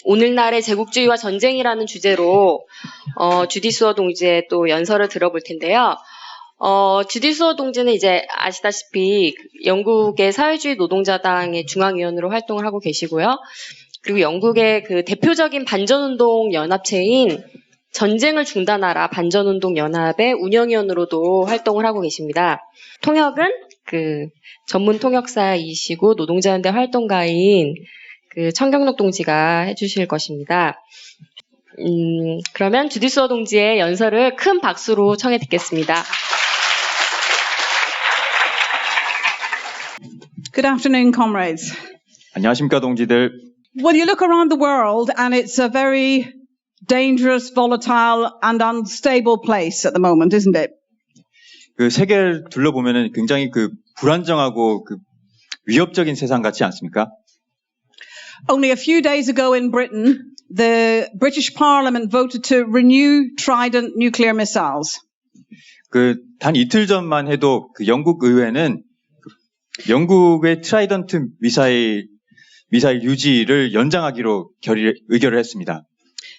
오늘날의 제국주의와 전쟁이라는 주제로 주디 수어 동지의 또 연설을 들어볼 텐데요. 주디 수어 동지는 이제 아시다시피 영국의 사회주의 노동자당의 중앙위원으로 활동을 하고 계시고요. 그리고 영국의 그 대표적인 반전운동 연합체인 전쟁을 중단하라 반전운동 연합의 운영위원으로도 활동을 하고 계십니다. 통역은 그 전문 통역사이시고 노동자연대 활동가인 그 청경록 동지가 해주실 것입니다. 그러면 주디 수어 동지의 연설을 큰 박수로 청해 듣겠습니다. Good afternoon, comrades. 안녕하십니까, 동지들. Well, you look around the world and it's a very dangerous, volatile and unstable place at the moment, isn't it? 그 세계를 둘러보면은 굉장히 그 불안정하고 그 위협적인 세상 같지 않습니까? Only a few days ago in Britain, the British Parliament voted to renew Trident nuclear missiles. 그 단 이틀 전만 해도 그 영국 의회는 영국의 트라이던트 미사일 유지를 연장하기로 의결을 했습니다.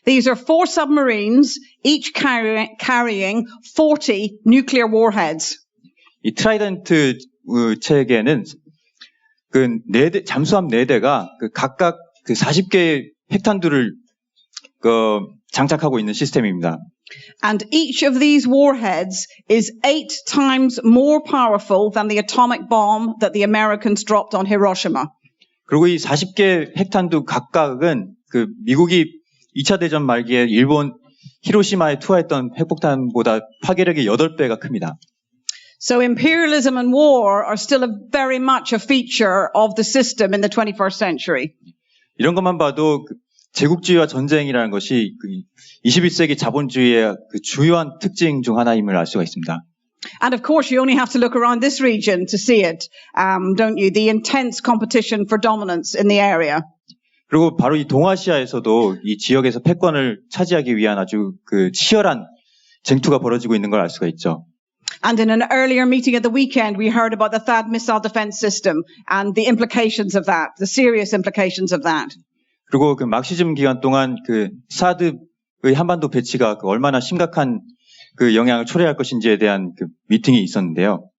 These are 4 submarines, each carrying 40 nuclear warheads. 이 트라이던트 체계는 그 잠수함 4대가 그 각각 그 40개의 핵탄두를 장착하고 있는 시스템입니다. And each of these warheads is 8 times more powerful than the atomic bomb that the Americans dropped on Hiroshima. 그리고 이 40개 핵탄두 각각은 그 미국이 2차 대전 말기에 일본 히로시마에 투하했던 핵폭탄보다 파괴력이 8배가 큽니다. So imperialism and war are still very much a feature of the system in the 21st century. 이런 것만 봐도 제국주의와 전쟁이라는 것이 21세기 자본주의의 그 주요한 특징 중 하나임을 알 수가 있습니다. And of course, you only have to look around this region to see it, don't you? The intense competition for dominance in the area. 그리고 바로 이 동아시아에서도 이 지역에서 패권을 차지하기 위한 아주 그 치열한 쟁투가 벌어지고 있는 걸 알 수가 있죠. And in an earlier meeting at the weekend, we heard about the THAAD missile defense system and the implications of that, the serious implications of that. 그리고 그 막시즘 기간 동안 그 사드의 한반도 배치가 얼마나 심각한 그 영향을 초래할 것인지에 대한 그 미팅이 있었는데요.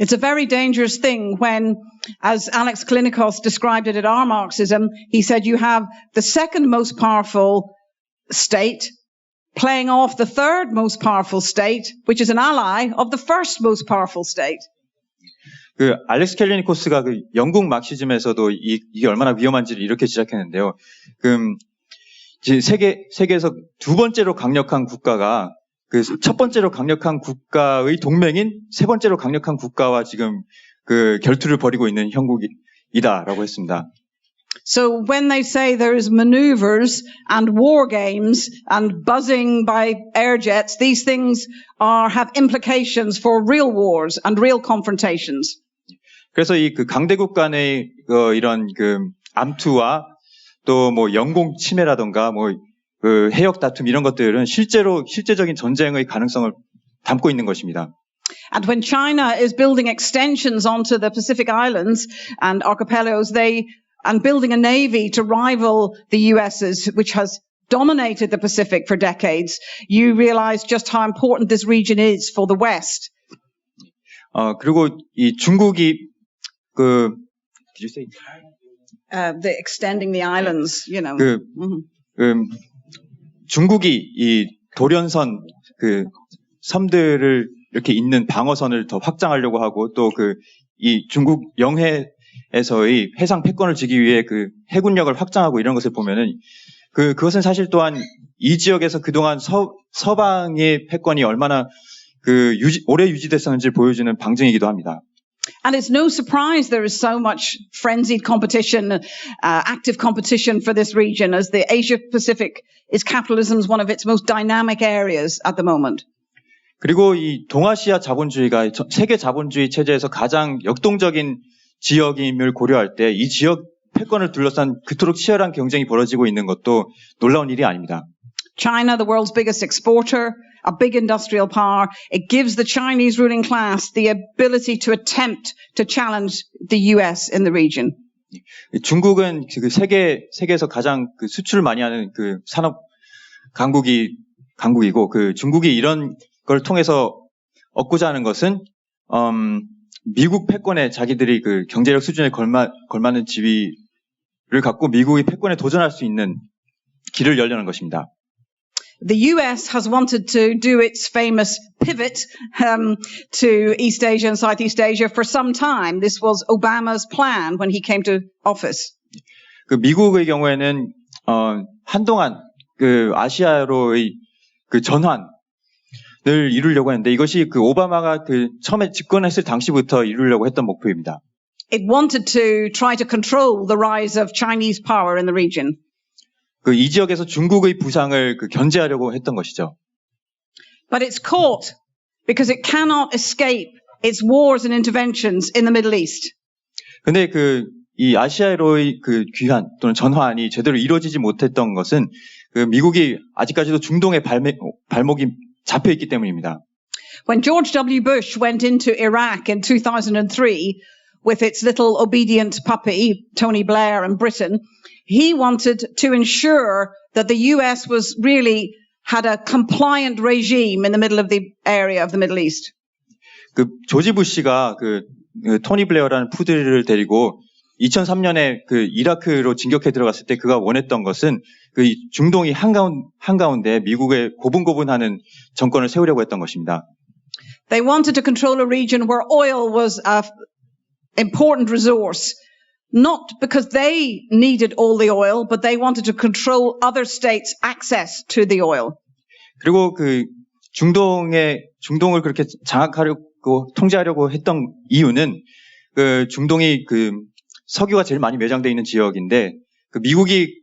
It's a very dangerous thing when, as Alex Klinikos described it at Our Marxism, he said you have the second most powerful state playing off the third most powerful state, which is an ally of the first most powerful state. 그 알렉스 캘리니코스가 그 영국 막시즘에서도 이게 얼마나 위험한지를 이렇게 지적했는데요. 세계에서 두 번째로 강력한 국가가 그 첫 번째로 강력한 국가의 동맹인 세 번째로 강력한 국가와 지금 그 결투를 벌이고 있는 형국이다라고 했습니다. So when they say there is maneuvers and war games and buzzing by air jets, these things have implications for real wars and real confrontations. 그래서 이 그 강대국 간의 이런 그 암투와 또 뭐 영공 침해라던가 뭐 그 해역 다툼 이런 것들은 실제적인 전쟁의 가능성을 담고 있는 것입니다. And when China is building extensions onto the Pacific Islands and archipelagos, and building a navy to rival the US's, which has dominated the Pacific for decades, you realize just how important this region is for the West. 그리고 이 중국이 did you say? The extending the islands, you know. 중국이 이 도련선 그 섬들을 이렇게 잇는 방어선을 더 확장하려고 하고 또 이 중국 영해에서의 해상 패권을 지기 위해 그 해군력을 확장하고 이런 것을 보면은 그것은 사실 또한 이 지역에서 그동안 서방의 패권이 얼마나 오래 유지됐었는지를 보여주는 방증이기도 합니다. And it's no surprise there is so much frenzied competition, active competition for this region, as the Asia-Pacific is capitalism's one of its most dynamic areas at the moment. 그리고 이 동아시아 자본주의가 세계 자본주의 체제에서 가장 역동적인 지역임을 고려할 때 이 지역 패권을 둘러싼 그토록 치열한 경쟁이 벌어지고 있는 것도 놀라운 일이 아닙니다. China, the world's biggest exporter, a big industrial power, it gives the Chinese ruling class the ability to attempt to challenge the US in the region. 중국은 그 세계에서 가장 그 수출을 많이 하는 그 산업 강국이고 그 중국이 이런 걸 통해서 얻고자 하는 것은 미국 패권에 자기들이 그 경제력 수준에 걸맞는 지위를 갖고 미국의 패권에 도전할 수 있는 길을 열려는 것입니다. The US has wanted to do its famous pivot to East Asia and Southeast Asia for some time. This was Obama's plan when he came to office. 그 미국의 경우에는 한동안 그 아시아로의 그 전환을 이루려고 했는데 이것이 그 오바마가 그 처음에 집권했을 당시부터 이루려고 했던 목표입니다. It wanted to try to control the rise of Chinese power in the region. 그 이 지역에서 중국의 부상을 그 견제하려고 했던 것이죠. But it's caught because it cannot escape its wars and interventions in the Middle East. 근데 이 아시아로의 그 귀환 또는 전환이 제대로 이루어지지 못했던 것은 그 미국이 아직까지도 중동의 발목이 잡혀 있기 때문입니다. When George W. Bush went into Iraq in 2003 with its little obedient puppy, Tony Blair and Britain, he wanted to ensure that the US was really had a compliant regime in the middle of the area of the Middle East. 그 조지 부시가 그 토니 블레어라는 푸드를 데리고 2003년에 그 이라크로 진격해 들어갔을 때 그가 원했던 것은 그 중동이 한가운데 미국의 고분고분하는 정권을 세우려고 했던 것입니다. They wanted to control a region where oil was an important resource, not because they needed all the oil, but they wanted to control other states' access to the oil. 그리고 그 중동을 그렇게 장악하려고 통제하려고 했던 이유는 그 중동이 그 석유가 제일 많이 매장되어 있는 지역인데 그 미국이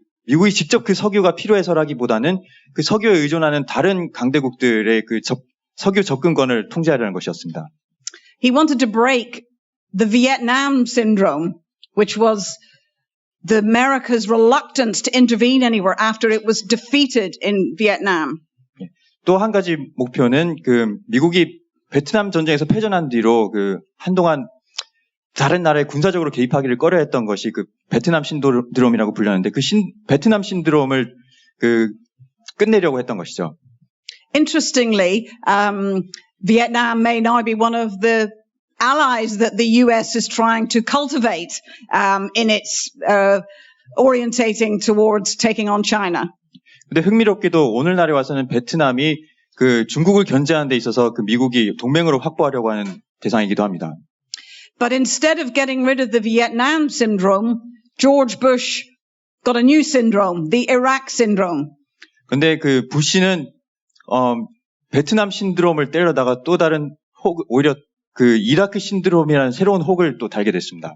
직접 그 석유가 필요해서라기보다는 그 석유에 의존하는 다른 강대국들의 그 석유 접근권을 통제하려는 것이었습니다. He wanted to break the Vietnam syndrome, which was the America's reluctance to intervene anywhere after it was defeated in Vietnam. 또 한 가지 목표는 그 미국이 베트남 전쟁에서 패전한 뒤로 그 한동안 다른 나라에 군사적으로 개입하기를 꺼려했던 것이 그 베트남 신드롬이라고 불렸는데 그 베트남 신드롬을 그 끝내려고 했던 것이죠. Interestingly, Vietnam may now be one of the allies that the US is trying to cultivate in its orientating towards taking on China. 근데 흥미롭게도 오늘날에 와서는 베트남이 그 중국을 견제하는 데 있어서 그 미국이 동맹으로 확보하려고 하는 대상이기도 합니다. But instead of getting rid of the Vietnam syndrome, George Bush got a new syndrome, the Iraq syndrome. 근데 그 부시는 베트남 신드롬을 때려다가 또 다른 오히려 그 이라크 신드롬이라는 새로운 혹을 또 달게 됐습니다.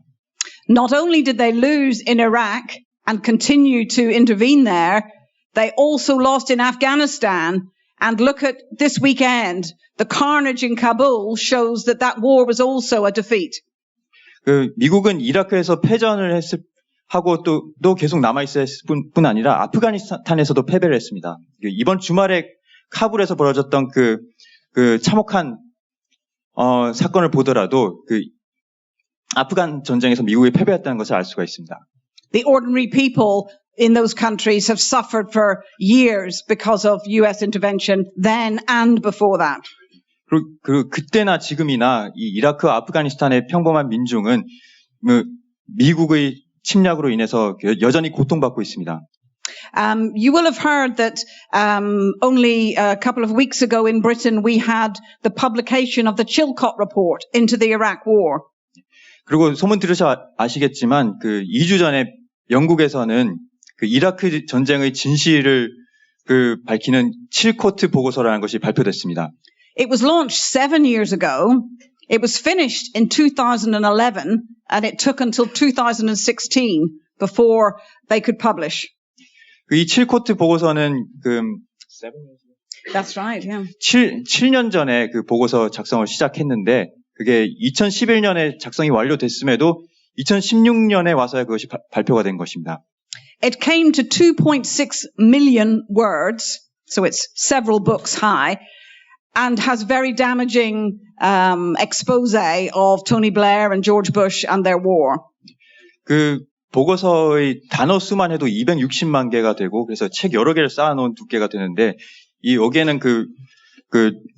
Not only did they lose in Iraq and continue to intervene there, they also lost in Afghanistan. And look at this weekend, the carnage in Kabul shows that that war was also a defeat. 그 미국은 이라크에서 패전을 하고 또 계속 남아있을 뿐 아니라 아프가니스탄에서도 패배를 했습니다. 이번 주말에 카불에서 벌어졌던 그 참혹한 사건을 보더라도 그 아프간 전쟁에서 미국이 패배했다는 것을 알 수가 있습니다. The ordinary people in those countries have suffered for years because of US intervention then and before that. 그리고 그때나 지금이나 이 이라크, 아프가니스탄의 평범한 민중은 미국의 침략으로 인해서 여전히 고통받고 있습니다. You will have heard that only a couple of weeks ago in Britain we had the publication of the Chilcot Report into the Iraq War. 그리고 소문 들으셔 아시겠지만 그 2주 전에 영국에서는 그 이라크 전쟁의 진실을 그 밝히는 칠코트 보고서라는 것이 발표됐습니다. It was launched 7 years ago. It was finished in 2011 and it took until 2016 before they could publish. 이 칠코트 보고서는 That's right, yeah. 7년 전에 그 보고서 작성을 시작했는데 그게 2011년에 작성이 완료됐음에도 2016년에 와서야 그것이 발표가 된 것입니다. It came to 2.6 million words, so it's several books high, and has very damaging expose of Tony Blair and George Bush and their war. 그 보고서의 단어 수만 해도 260만 개가 되고 그래서 책 여러 개를 쌓아놓은 두께가 되는데 여기에는 그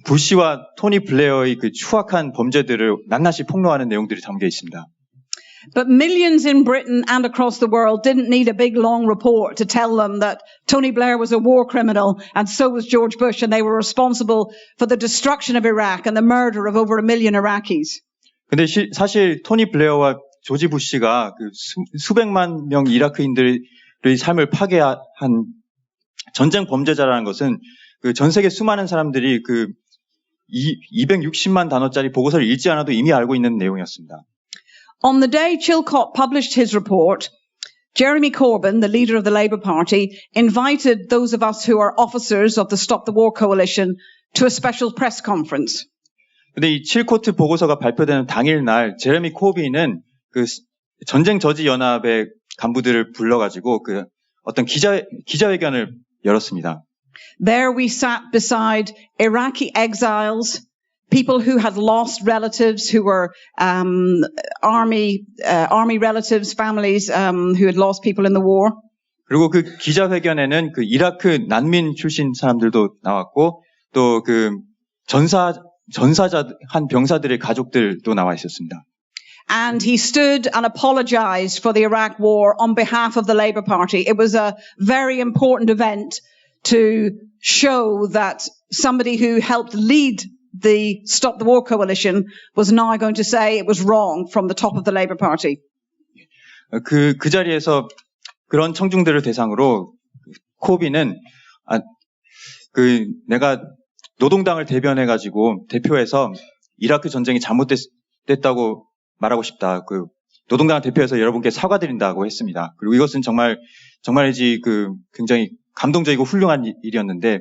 부시와 토니 블레어의 그 추악한 범죄들을 낱낱이 폭로하는 내용들이 담겨 있습니다. But millions in Britain and across the world didn't need a big long report to tell them that Tony Blair was a war criminal and so was George Bush and they were responsible for the destruction of Iraq and the murder of over 1 million Iraqis. 근데 사실 토니 블레어와 조지 부시가 그 수백만 명 이라크인들의 삶을 파괴한 전쟁 범죄자라는 것은 그 전 세계 수많은 사람들이 그 260만 단어짜리 보고서를 읽지 않아도 이미 알고 있는 내용이었습니다. On the day Chilcot published his report, Jeremy Corbyn, the leader of the Labour Party, invited those of us who are officers of the Stop the War Coalition to a special press conference. 근데 이 칠코트 보고서가 발표되는 당일날 제레미 코빈은 그 전쟁 저지 연합의 간부들을 불러가지고 그 어떤 기자회견을 열었습니다. There we sat beside Iraqi exiles, people who had lost relatives who were army relatives, families who had lost people in the war. 그리고 그 기자회견에는 그 이라크 난민 출신 사람들도 나왔고 또 그 전사자 한 병사들의 가족들도 나와 있었습니다. And he stood and apologized for the Iraq war on behalf of the Labour Party. It was a very important event to show that somebody who helped lead the Stop the War Coalition was now going to say it was wrong from the top of the Labour Party. 그 자리에서 그런 청중들을 대상으로 코비는 내가 노동당을 대표해서 이라크 전쟁이 잘못됐다고 말하고 싶다. 그 노동당을 대표해서 여러분께 사과드린다고 했습니다. 그리고 이것은 정말이지 굉장히 감동적이고 훌륭한 일이었는데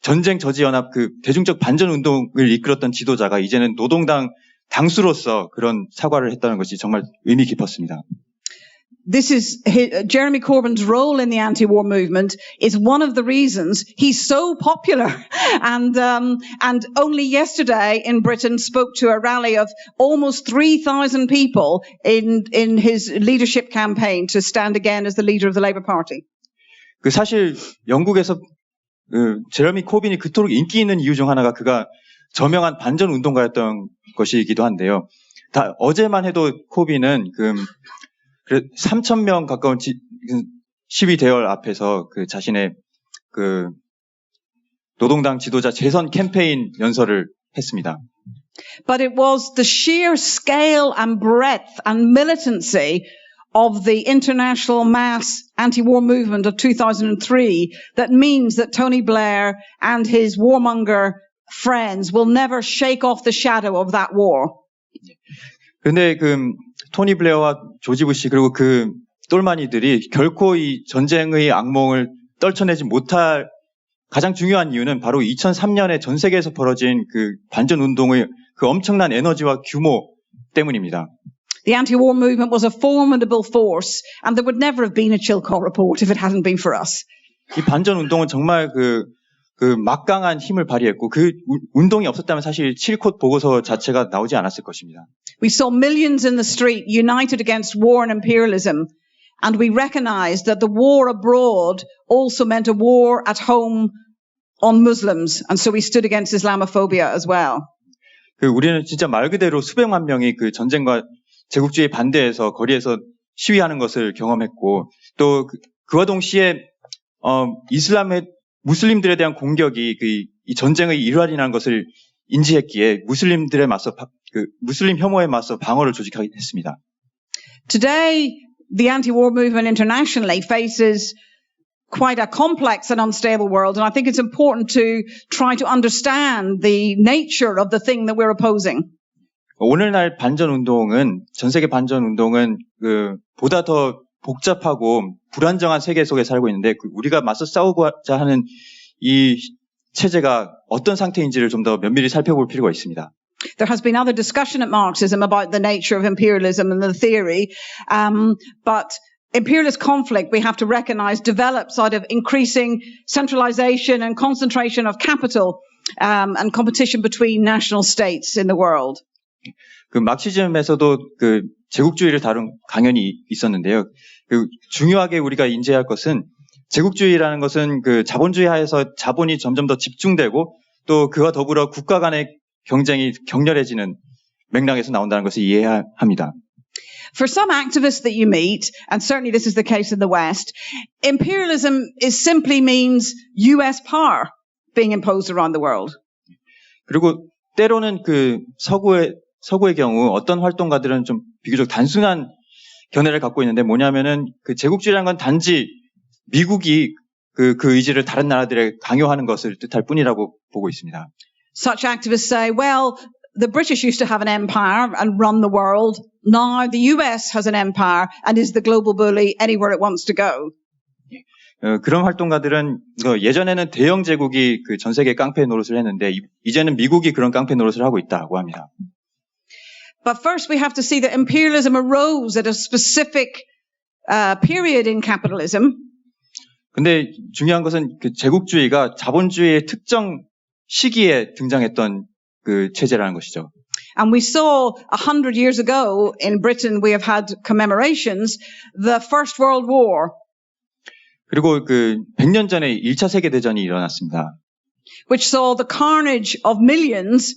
전쟁 저지 연합 그 대중적 반전 운동을 이끌었던 지도자가 이제는 노동당 당수로서 그런 사과를 했다는 것이 정말 의미 깊었습니다. This is Jeremy Corbyn's role in the anti-war movement is one of the reasons he's so popular. And only yesterday in Britain spoke to a rally of almost 3,000 people in his leadership campaign to stand again as the leader of the Labour Party. 그 사실 영국에서 제레미 코빈이 그토록 인기 있는 이유 중 하나가 그가 저명한 반전 운동가였던 것이기도 한데요. 어제만 해도 코빈은 3,000명 가까운 시위 대열 앞에서 그 자신의 그 노동당 지도자 재선 캠페인 연설을 했습니다. But it was the sheer scale and breadth and militancy of the international mass anti-war movement of 2003 that means that Tony Blair and his warmonger friends will never shake off the shadow of that war. 그런데 토니 블레어와 조지 부시 그리고 그 똘마니들이 결코 이 전쟁의 악몽을 떨쳐내지 못할 가장 중요한 이유는 바로 2003년에 전 세계에서 벌어진 그 반전 운동의 그 엄청난 에너지와 규모 때문입니다. The anti-war movement was a formidable force, and there would never have been a Chilcot report if it hadn't been for us. 이 반전 운동은 정말 그 막강한 힘을 발휘했고 그 운동이 없었다면 사실 칠콧 보고서 자체가 나오지 않았을 것입니다. We saw millions in the street united against war and imperialism, and we recognized that the war abroad also meant a war at home on Muslims, and so we stood against Islamophobia as well. 우리는 진짜 말 그대로 수백만 명이 그 전쟁과 제국주의에 반대해서 거리에서 시위하는 것을 경험했고 또 그와 동시에 이슬람의 무슬림들에 대한 공격이 이 전쟁의 일환이라는 것을 인지했기에 무슬림 혐오에 맞서 방어를 조직하게 했습니다. Today, the anti-war movement internationally faces quite a complex and unstable world, and I think it's important to try to understand the nature of the thing that we're opposing. 오늘날 전 세계 반전 운동은 보다 더 복잡하고 불안정한 세계 속에 살고 있는데 우리가 맞서 싸우고자 하는 이 체제가 어떤 상태인지를 좀 더 면밀히 살펴볼 필요가 있습니다. There has been other discussion at Marxism about the nature of imperialism and the theory, but imperialist conflict, we have to recognize, develops out of increasing centralization and concentration of capital and competition between national states in the world. 그 마크시즘에서도 그 제국주의를 다룬 강연이 있었는데요. 그 중요하게 우리가 인지할 것은 제국주의라는 것은 그 자본주의 하에서 자본이 점점 더 집중되고 또 그와 더불어 국가 간의 경쟁이 격렬해지는 맥락에서 나온다는 것을 이해해야 합니다. For some activists that you meet, and certainly this is the case in the West, imperialism simply means US power being imposed around the world. 그리고 때로는 그 서구의 경우 어떤 활동가들은 좀 비교적 단순한 견해를 갖고 있는데 뭐냐면은 그 제국주의라는 건 단지 미국이 그 의지를 다른 나라들에 강요하는 것을 뜻할 뿐이라고 보고 있습니다. Such activists say, well, the British used to have an empire and run the world. Now the US has an empire and is the global bully anywhere it wants to go. 그런 활동가들은 예전에는 대영 제국이 그 전 세계 깡패 노릇을 했는데 이제는 미국이 그런 깡패 노릇을 하고 있다고 합니다. But first we have to see that imperialism arose at a specific period in capitalism. 근데 중요한 것은 그 제국주의가 자본주의의 특정 시기에 등장했던 그 체제라는 것이죠. And we saw 100 years ago in Britain we have had commemorations, the First World War. 그리고 그 100년 전에 1차 세계 대전이 일어났습니다. Which saw the carnage of millions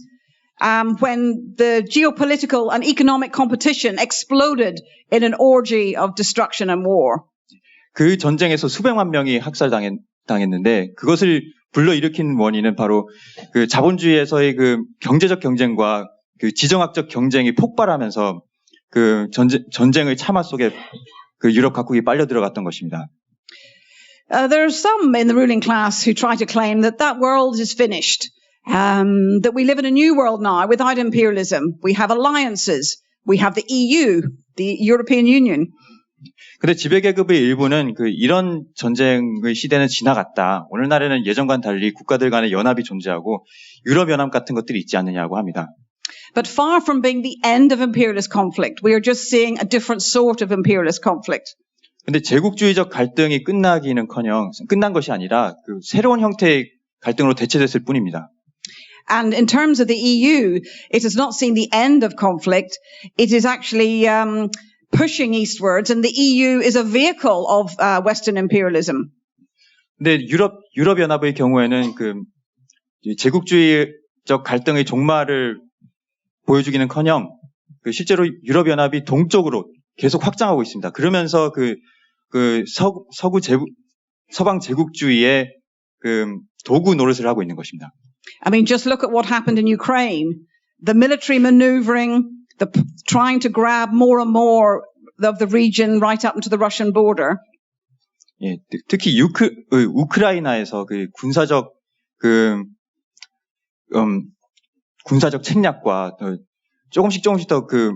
when the geopolitical and economic competition exploded in an orgy of destruction and war. 그 전쟁에서 수백만 명이 학살당했는데 그것을 불러일으킨 원인은 바로 그 자본주의에서의 그 경제적 경쟁과 그 지정학적 경쟁이 폭발하면서 그 전쟁의 참화 속에 그 유럽 각국이 빨려 들어갔던 것입니다. There are some in the ruling class who try to claim that that world is finished, that we live in a new world now without imperialism. We have alliances. We have the EU, the European Union. 근데 지배계급의 일부는 그 이런 전쟁의 시대는 지나갔다. 오늘날에는 예전과는 달리 국가들 간의 연합이 존재하고 유럽연합 같은 것들이 있지 않느냐고 합니다. But far from being the end of imperialist conflict, we are just seeing a different sort of imperialist conflict. 근데 제국주의적 갈등이 끝나기는커녕 끝난 것이 아니라 그 새로운 형태의 갈등으로 대체됐을 뿐입니다. And in terms of the EU, it has not seen the end of conflict. It is actually pushing eastwards, and the EU is a vehicle of Western imperialism. 근데 유럽연합의 경우에는 그 제국주의적 갈등의 종말을 보여주기는커녕 그 실제로 유럽연합이 동쪽으로 계속 확장하고 있습니다. 그러면서 서방 제국주의의 그 도구 노릇을 하고 있는 것입니다. I mean, just look at what happened in Ukraine. The military maneuvering, trying to grab more and more of the region right up into the Russian border. 예, 특히 우크라이나에서 그 군사적 책략과 조금씩 더 그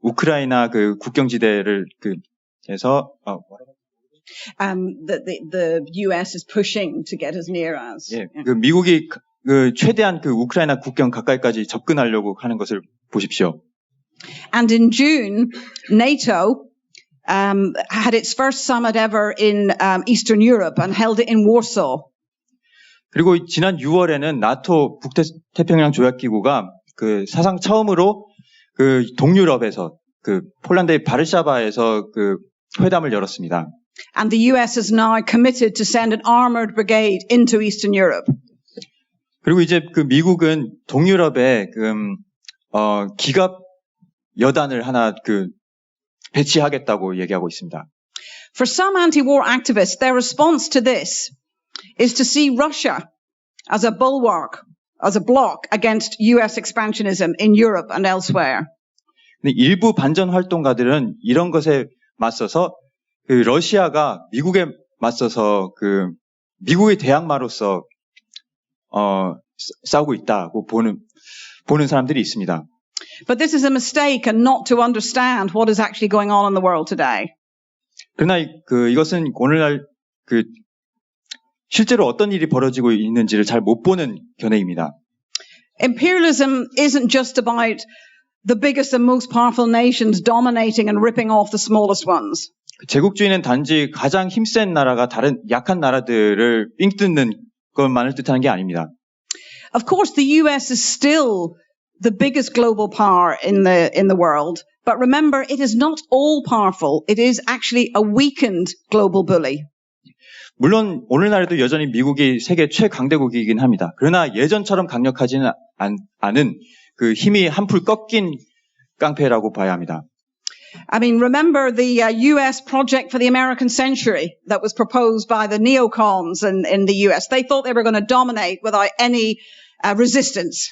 우크라이나 그 국경지대를 해서 the US is pushing to get as near as. 예, 그 미국이 최대한 그 우크라이나 국경 가까이까지 접근하려고 하는 것을 보십시오. And in June, NATO had its first summit ever in Eastern Europe and held it in Warsaw. 그리고 지난 6월에는 나토 북태평양 조약기구가 그 사상 처음으로 그 동유럽에서 그 폴란드의 바르샤바에서 그 회담을 열었습니다. And the US is now committed to send an armored brigade into Eastern Europe. 그리고 이제 그 미국은 동유럽에 기갑 여단을 하나 배치하겠다고 얘기하고 있습니다. For some anti-war activists, their response to this is to see Russia as a bulwark, as a block against US expansionism in Europe and elsewhere. 근데 일부 반전 활동가들은 이런 것에 맞서서 그 러시아가 미국에 맞서서 그 미국의 대항마로서 싸우고 있다고 보는 사람들이 있습니다. But this is a mistake and not to understand what is actually going on in the world today. 그러나 이것은 오늘날 실제로 어떤 일이 벌어지고 있는지를 잘 못 보는 견해입니다. Imperialism isn't just about the biggest and most powerful nations dominating and ripping off the smallest ones. 제국주의는 단지 가장 힘센 나라가 다른 약한 나라들을 삥 뜯는 것만을 뜻하는 게 아닙니다. Of course, the US is still the biggest global power in the world. But remember, it is not all powerful. It is actually a weakened global bully. 물론 오늘날에도 여전히 미국이 세계 최강대국이긴 합니다. 그러나 예전처럼 강력하지는 않은 그 힘이 한풀 꺾인 깡패라고 봐야 합니다. I mean, remember the US project for the American century that was proposed by the neocons in the US. They thought they were going to dominate without any resistance.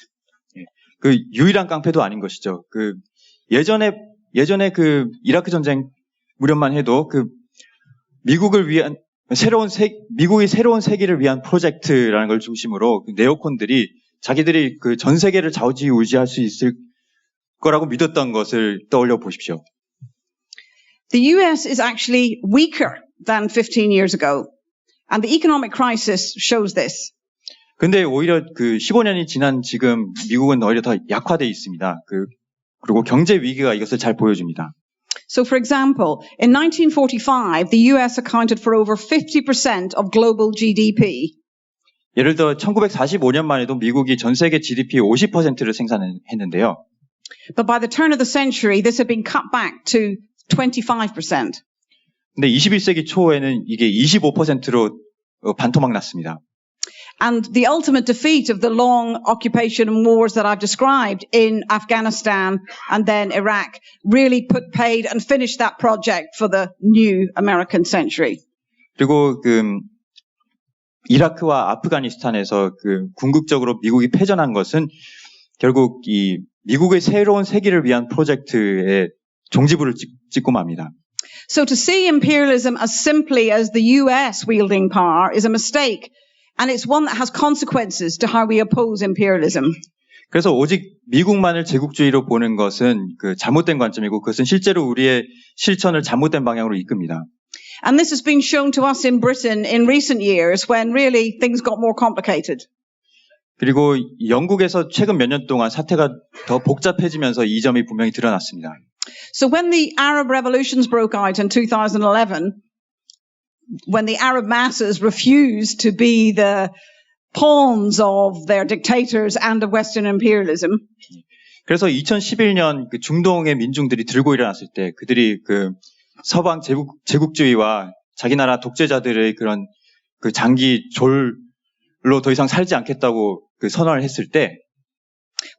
그 유일한 깡패도 아닌 것이죠. 그 예전에 그 이라크 전쟁 무렵만 해도 그 미국이 새로운 세계를 위한 프로젝트라는 걸 중심으로 그 네오콘들이 자기들이 그 전 세계를 좌우지우지할 수 있을 거라고 믿었던 것을 떠올려 보십시오. The US is actually weaker than 15 years ago, and the economic crisis shows this. 근데 오히려 그 15년이 지난 지금 미국은 오히려 더 약화돼 있습니다. 그리고 경제 위기가 이것을 잘 보여줍니다. So, for example, in 1945, the US accounted for over 50% of global GDP. 예를 들어 1945년만 해도 미국이 전 세계 GDP의 50%를 생산했는데요. But by the turn of the century, this had been cut back to 25%. 근데 21세기 초에는 이게 25%로 반토막 났습니다. And the ultimate defeat of the long occupation and wars that I've described in Afghanistan and then Iraq really paid and finished that project for the new American century. 그리고 이라크와 아프가니스탄에서 궁극적으로 미국이 패전한 것은 결국 이 미국의 새로운 세기를 위한 프로젝트에 종지부를 찍고 맙니다. So to see imperialism as simply as the US wielding power is a mistake. And it's one that has consequences to how we oppose imperialism. 그래서 오직 미국만을 제국주의로 보는 것은 잘못된 관점이고 그것은 실제로 우리의 실천을 잘못된 방향으로 이끕니다. And this has been shown to us in Britain in recent years when really things got more complicated. 그리고 영국에서 최근 몇 년 동안 사태가 더 복잡해지면서 이 점이 분명히 드러났습니다. So when the Arab revolutions broke out in 2011, when the Arab masses refused to be the pawns of their dictators and of Western imperialism. 그래서 2011년 중동의 민중들이 들고 일어났을 때 그들이 서방 제국주의와 자기 나라 독재자들의 그런 장기 졸로 더 이상 살지 않겠다고 선언을 했을 때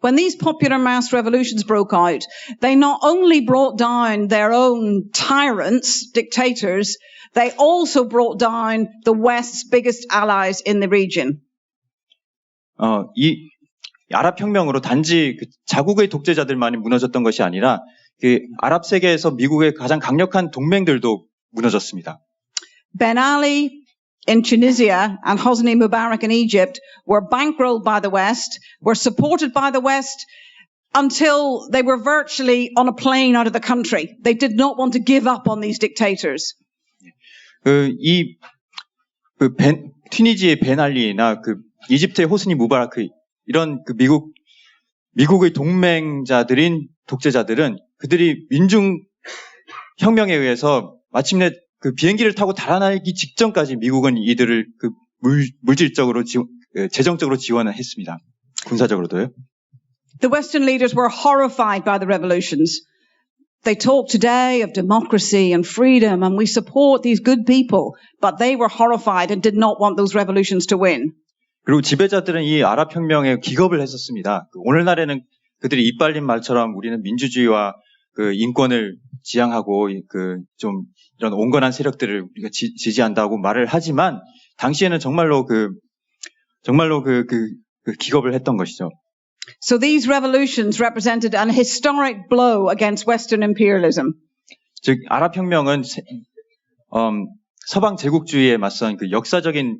When these popular mass revolutions broke out, they not only brought down their own tyrants, dictators, they also brought down the West's biggest allies in the region. 이 아랍 혁명으로 단지 자국의 독재자들만이 무너졌던 것이 아니라 아랍 세계에서 미국의 가장 강력한 동맹들도 무너졌습니다. Ben Ali in Tunisia and Hosni Mubarak in Egypt were bankrolled by the West, were supported by the West until they were virtually on a plane out of the country. They did not want to give up on these dictators. 튀니지의 벤 알리나 이집트의 호스니 무바라크 이런 미국의 동맹자들인 독재자들은 그들이 민중 혁명에 의해서 마침내 비행기를 타고 달아나기 직전까지 미국은 이들을 물질적으로 재정적으로 지원을 했습니다. 군사적으로도요. The Western leaders were horrified by the revolutions. They talk today of democracy and freedom and we support these good people, but they were horrified and did not want those revolutions to win. 그리고 지배자들은 이 아랍 혁명에 기겁을 했었습니다. 오늘날에는 그들이 이빨린 말처럼 우리는 민주주의와 인권을 지향하고 좀 이런 온건한 세력들을 우리가 지지한다고 말을 하지만 당시에는 정말로 기겁을 했던 것이죠. So these revolutions represented an historic blow against Western imperialism. 즉 아랍 혁명은 서방 제국주의에 맞선 역사적인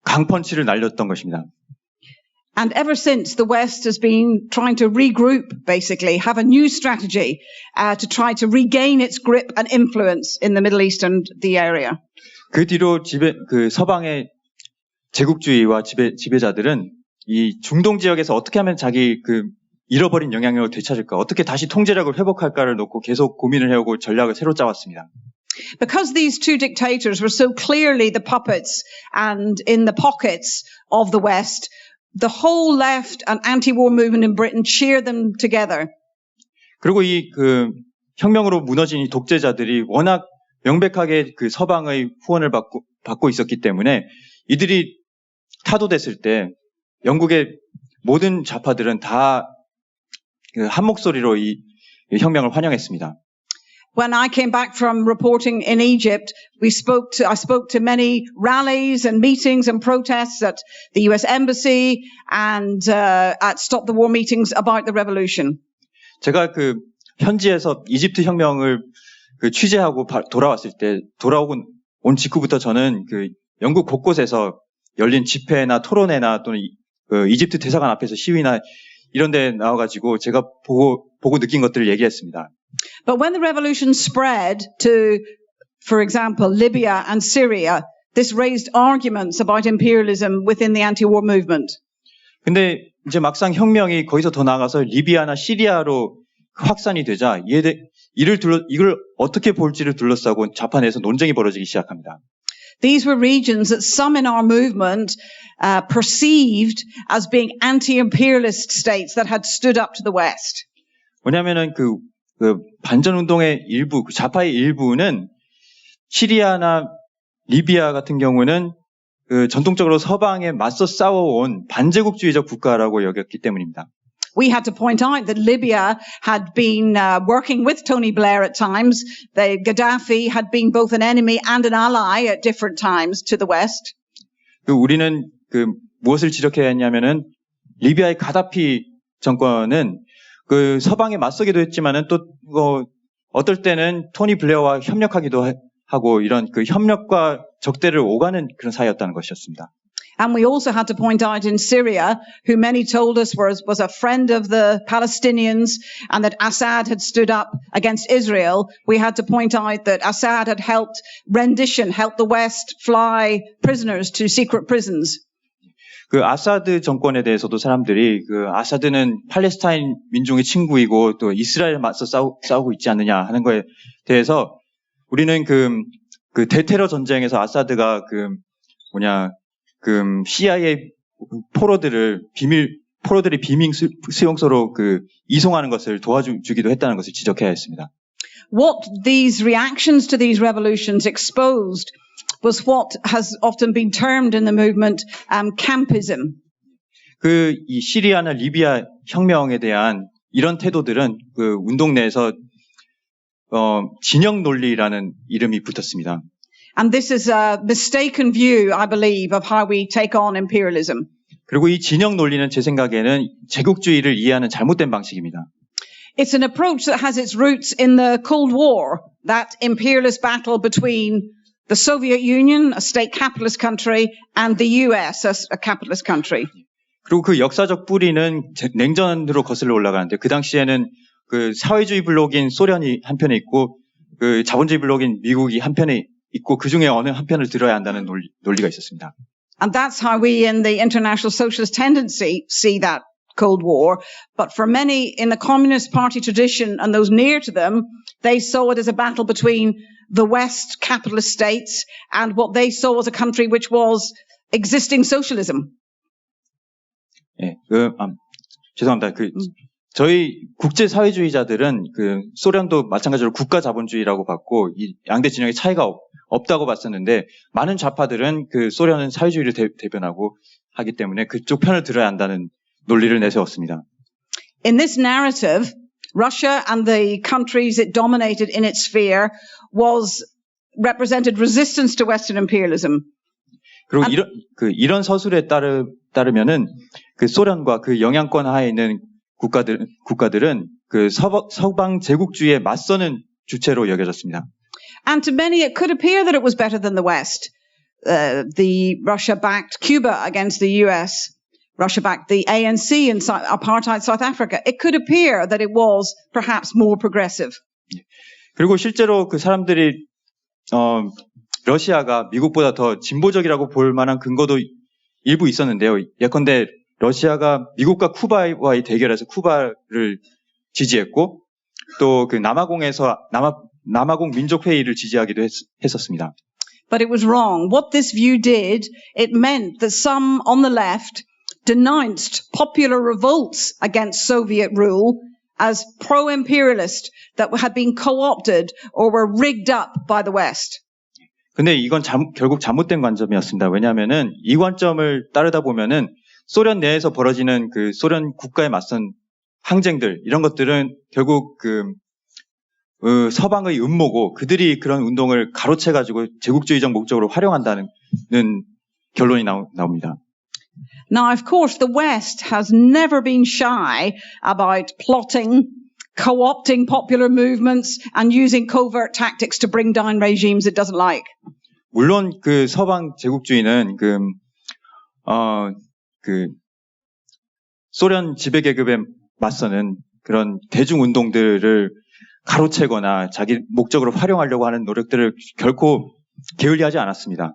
강펀치를 날렸던 것입니다. And ever since, the West has been trying to regroup, basically, have a new strategy to try to regain its grip and influence in the Middle East and the area. 그 뒤로 서방의 제국주의와 지배자들은 이 중동 지역에서 어떻게 하면 자기 잃어버린 영향력을 되찾을까, 어떻게 다시 통제력을 회복할까를 놓고 계속 고민을 해오고 전략을 새로 짜왔습니다. Because these two dictators were so clearly the puppets and in the pockets of the West, the whole left and anti-war movement in Britain cheered them together. 그리고 이 그 혁명으로 무너진 이 독재자들이 워낙 명백하게 그 서방의 후원을 받고 있었기 때문에 이들이 타도됐을 때 영국의 모든 좌파들은 다 한 목소리로 이 혁명을 환영했습니다. When I came back from reporting in Egypt, I spoke to many rallies and meetings and protests at the US Embassy and at Stop the War meetings about the revolution. 제가 그 현지에서 이집트 혁명을 그 취재하고 돌아왔을 때 온 직후부터 저는 그 영국 곳곳에서 열린 집회나 토론회나 또는 이집트 대사관 앞에서 시위나 이런 데 나와가지고 제가 보고 느낀 것들을 얘기했습니다. But when the revolution spread to, for example, Libya and Syria, this raised arguments about imperialism within the anti-war movement. 근데 이제 막상 혁명이 거기서 더 나아가서 리비아나 시리아로 확산이 되자 이걸 어떻게 볼지를 둘러싸고 좌파 내에서 논쟁이 벌어지기 시작합니다. These were regions that some in our movement perceived as being anti-imperialist states that had stood up to the West. 왜냐하면은 그 반전 운동의 일부, 좌파의 일부는 시리아나 리비아 같은 경우는 그 전통적으로 서방에 맞서 싸워온 반제국주의적 국가라고 여겼기 때문입니다. We had to point out that Libya had been working with Tony Blair at times. Gaddafi had been both an enemy and an ally at different times to the West. 우리는 그 무엇을 지적해야 했냐면은 리비아의 가다피 정권은 그 서방에 맞서기도 했지만은 또 어떨 때는 토니 블레어와 협력하기도 하고 이런 그 협력과 적대를 오가는 그런 사이였다는 것이었습니다. And we also had to point out in Syria, who many told us was a friend of the Palestinians and that Assad had stood up against Israel. We had to point out that Assad had helped the West fly prisoners to secret prisons. 그 아사드 정권에 대해서도 사람들이 그 아사드는 팔레스타인 민중의 친구이고 또 이스라엘 맞서 싸우고 있지 않느냐 하는 거에 대해서 우리는 그 대테러 전쟁에서 아사드가 CIA 포로들이 비밀 수용소로 이송하는 것을 도와주기도 했다는 것을 지적해야 했습니다. What these reactions to these revolutions exposed was what has often been termed in the movement campism. 이 시리아나 리비아 혁명에 대한 이런 태도들은 그 운동 내에서 진영 논리라는 이름이 붙었습니다. And this is a mistaken view, I believe, of how we take on imperialism. 그리고 이 진영 논리는 제 생각에는 제국주의를 이해하는 잘못된 방식입니다. It's an approach that has its roots in the Cold War, that imperialist battle between the Soviet Union, a state capitalist country, and the US, a capitalist country. 그리고 그 역사적 뿌리는 냉전으로 거슬러 올라가는데 그 당시에는 그 사회주의 블록인 소련이 한편에 있고 그 자본주의 블록인 미국이 한편에 있고 그 중에 어느 한편을 들어야 한다는 논리가 있었습니다. And that's how we in the International Socialist Tendency see that Cold War. But for many in the Communist Party tradition and those near to them, they saw it as a battle between the West capitalist states and what they saw as a country which was existing socialism. 예, 죄송합니다. 저희 국제 사회주의자들은 소련도 마찬가지로 국가 자본주의라고 봤고 이 양대 진영의 차이가 없다고 봤었는데 많은 좌파들은 소련은 사회주의를 대변하고 하기 때문에 그쪽 편을 들어야 한다는 논리를 내세웠습니다. In this narrative, Russia and the countries it dominated in its sphere represented resistance to Western imperialism. 그리고 이런 서술에 따르면은 소련과 그 영향권 하에 있는 국가들은 서방 제국주의에 맞서는 주체로 여겨졌습니다. And to many, it could appear that it was better than the West. The Russia backed Cuba against the US. Russia backed the ANC in apartheid South Africa. It could appear that it was perhaps more progressive. 그리고 실제로 그 사람들이 러시아가 미국보다 더 진보적이라고 볼 만한 근거도 일부 있었는데요. 예컨대 러시아가 미국과 쿠바와의 대결에서 쿠바를 지지했고 또 남아공 민족회의를 지지하기도 했었습니다. But it was wrong. What this view did, it meant that some on the left denounced popular revolts against Soviet rule as pro-imperialist that had been co-opted or were rigged up by the West. 근데 이건 결국 잘못된 관점이었습니다. 왜냐하면은 이 관점을 따르다 보면은 소련 내에서 벌어지는 그 소련 국가에 맞선 항쟁들 이런 것들은 결국 서방의 음모고 그들이 그런 운동을 가로채가지고 제국주의적 목적으로 활용한다는 결론이 나옵니다. Now, of course, the West has never been shy about plotting, co-opting popular movements and using covert tactics to bring down regimes it doesn't like. 물론 그 서방 제국주의는 소련 지배계급에 맞서는 그런 대중운동들을 가로채거나 자기 목적으로 활용하려고 하는 노력들을 결코 게을리하지 않았습니다.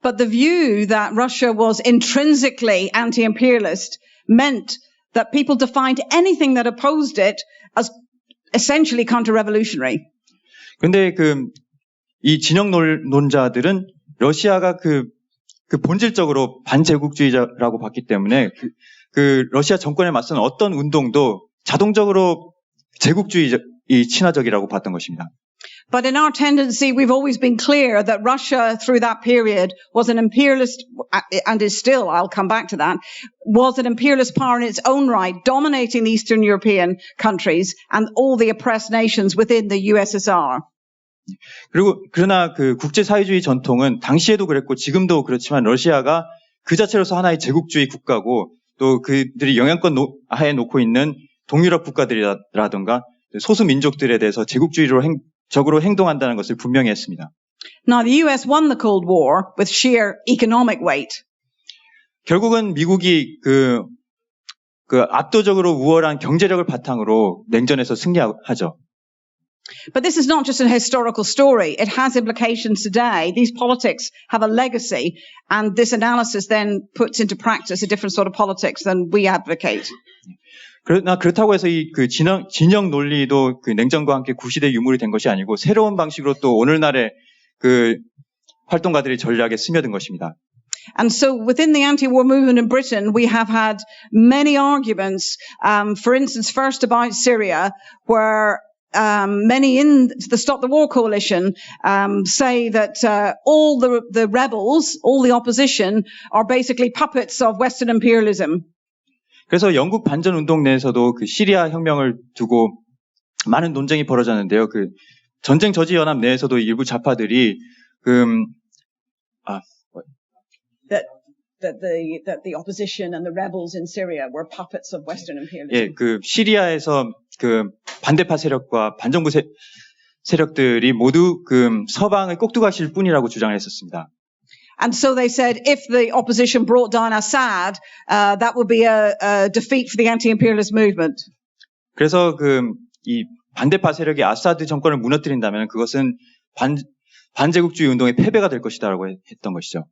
But the view that Russia was intrinsically anti-imperialist meant that people defined anything that opposed it as essentially counter-revolutionary. 근데 이 진영론자들은 러시아가 본질적으로 반제국주의자라고 봤기 때문에 러시아 정권에 맞선 어떤 운동도 자동적으로 제국주의 친화적이라고 봤던 것입니다. But in our tendency, we've always been clear that Russia, through that period, was an imperialist, and is still, I'll come back to that, was an imperialist power in its own right, dominating the Eastern European countries and all the oppressed nations within the USSR. 그러나 국제사회주의 전통은 당시에도 그랬고 지금도 그렇지만 러시아가 그 자체로서 하나의 제국주의 국가고 또 그들이 영향권 하에 놓고 있는 동유럽 국가들이라든가 소수 민족들에 대해서 적으로 행동한다는 것을 분명히 했습니다. Now, the US won the Cold War with sheer economic weight. 결국은 미국이 압도적으로 우월한 경제력을 바탕으로 냉전에서 승리하죠. But this is not just a historical story. It has implications today. These politics have a legacy, and this analysis then puts into practice a different sort of politics than we advocate. 그러나 그렇다고 해서 진영 논리도 냉전과 함께 구시대 유물이 된 것이 아니고 새로운 방식으로 또 오늘날의 활동가들이 전략에 스며든 것입니다. And so within the anti-war movement in Britain, we have had many arguments, for instance, first about Syria, where many in the Stop the War coalition say that all the rebels, all the opposition, are basically puppets of Western imperialism. 그래서 영국 반전 운동 내에서도 시리아 혁명을 두고 많은 논쟁이 벌어졌는데요. 전쟁 저지 연합 내에서도 일부 좌파들이 that the opposition and the rebels in Syria were puppets of Western imperialism. 예, 시리아에서 반대파 세력과 반정부 세력들이 모두 서방의 꼭두가시일 뿐이라고 주장을 했었습니다. And so they said if the opposition brought down Assad, that would be a defeat for the anti-imperialist movement. 그래서 이 반대파 세력이 아사드 정권을 무너뜨린다면 그것은 반제국주의 운동의 패배가 될 것이다라고 했던 것이죠.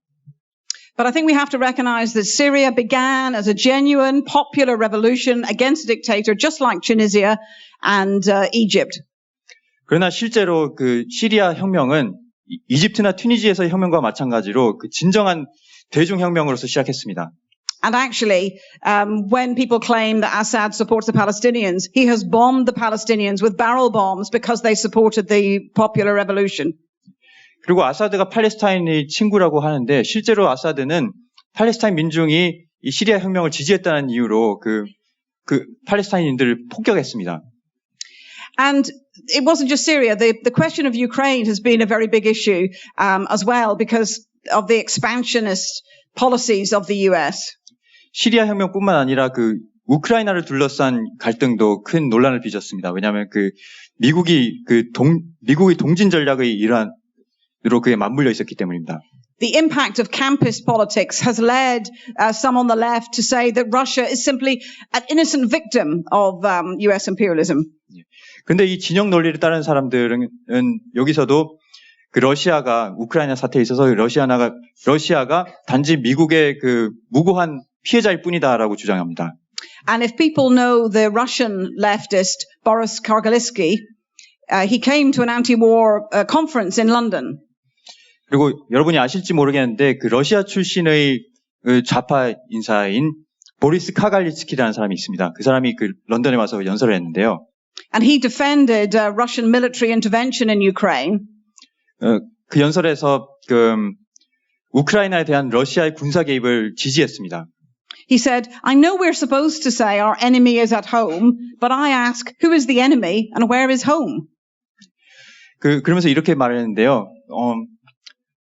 But I think we have to recognize that Syria began as a genuine popular revolution against a dictator, just like Tunisia and Egypt. 그러나 실제로 시리아 혁명은 이집트나 튀니지에서의 혁명과 마찬가지로 진정한 대중혁명으로서 시작했습니다. And actually, when people claim that Assad supports the Palestinians, he has bombed the Palestinians with barrel bombs because they supported the popular revolution. 그리고 아사드가 팔레스타인의 친구라고 하는데 실제로 아사드는 팔레스타인 민중이 이 시리아 혁명을 지지했다는 이유로 팔레스타인인들을 폭격했습니다. And it wasn't just Syria. The question of Ukraine has been a very big issue as well because of the expansionist policies of the US. 시리아 혁명뿐만 아니라 우크라이나를 둘러싼 갈등도 큰 논란을 빚었습니다. 왜냐하면 미국이 미국의 동진 전략의 일환으로 그에 맞물려 있었기 때문입니다. The impact of campus politics has led some on the left to say that Russia is simply an innocent victim of US imperialism. 근데 이 진영 논리를 따르는 사람들은 여기서도 러시아가 우크라이나 사태에 있어서 러시아가 단지 미국의 무고한 피해자일 뿐이다라고 주장합니다. And if people know the Russian leftist Boris Kargalitsky, he came to an anti-war conference in London. 그리고 여러분이 아실지 모르겠는데 러시아 출신의 좌파 인사인 보리스 카갈리츠키라는 사람이 있습니다. 그 사람이 그 런던에 와서 연설을 했는데요. And he defended Russian military intervention in Ukraine. 그 연설에서 우크라이나에 대한 러시아의 군사 개입을 지지했습니다. He said, I know we're supposed to say our enemy is at home, but I ask, who is the enemy and where is home? 그러면서 이렇게 말했는데요.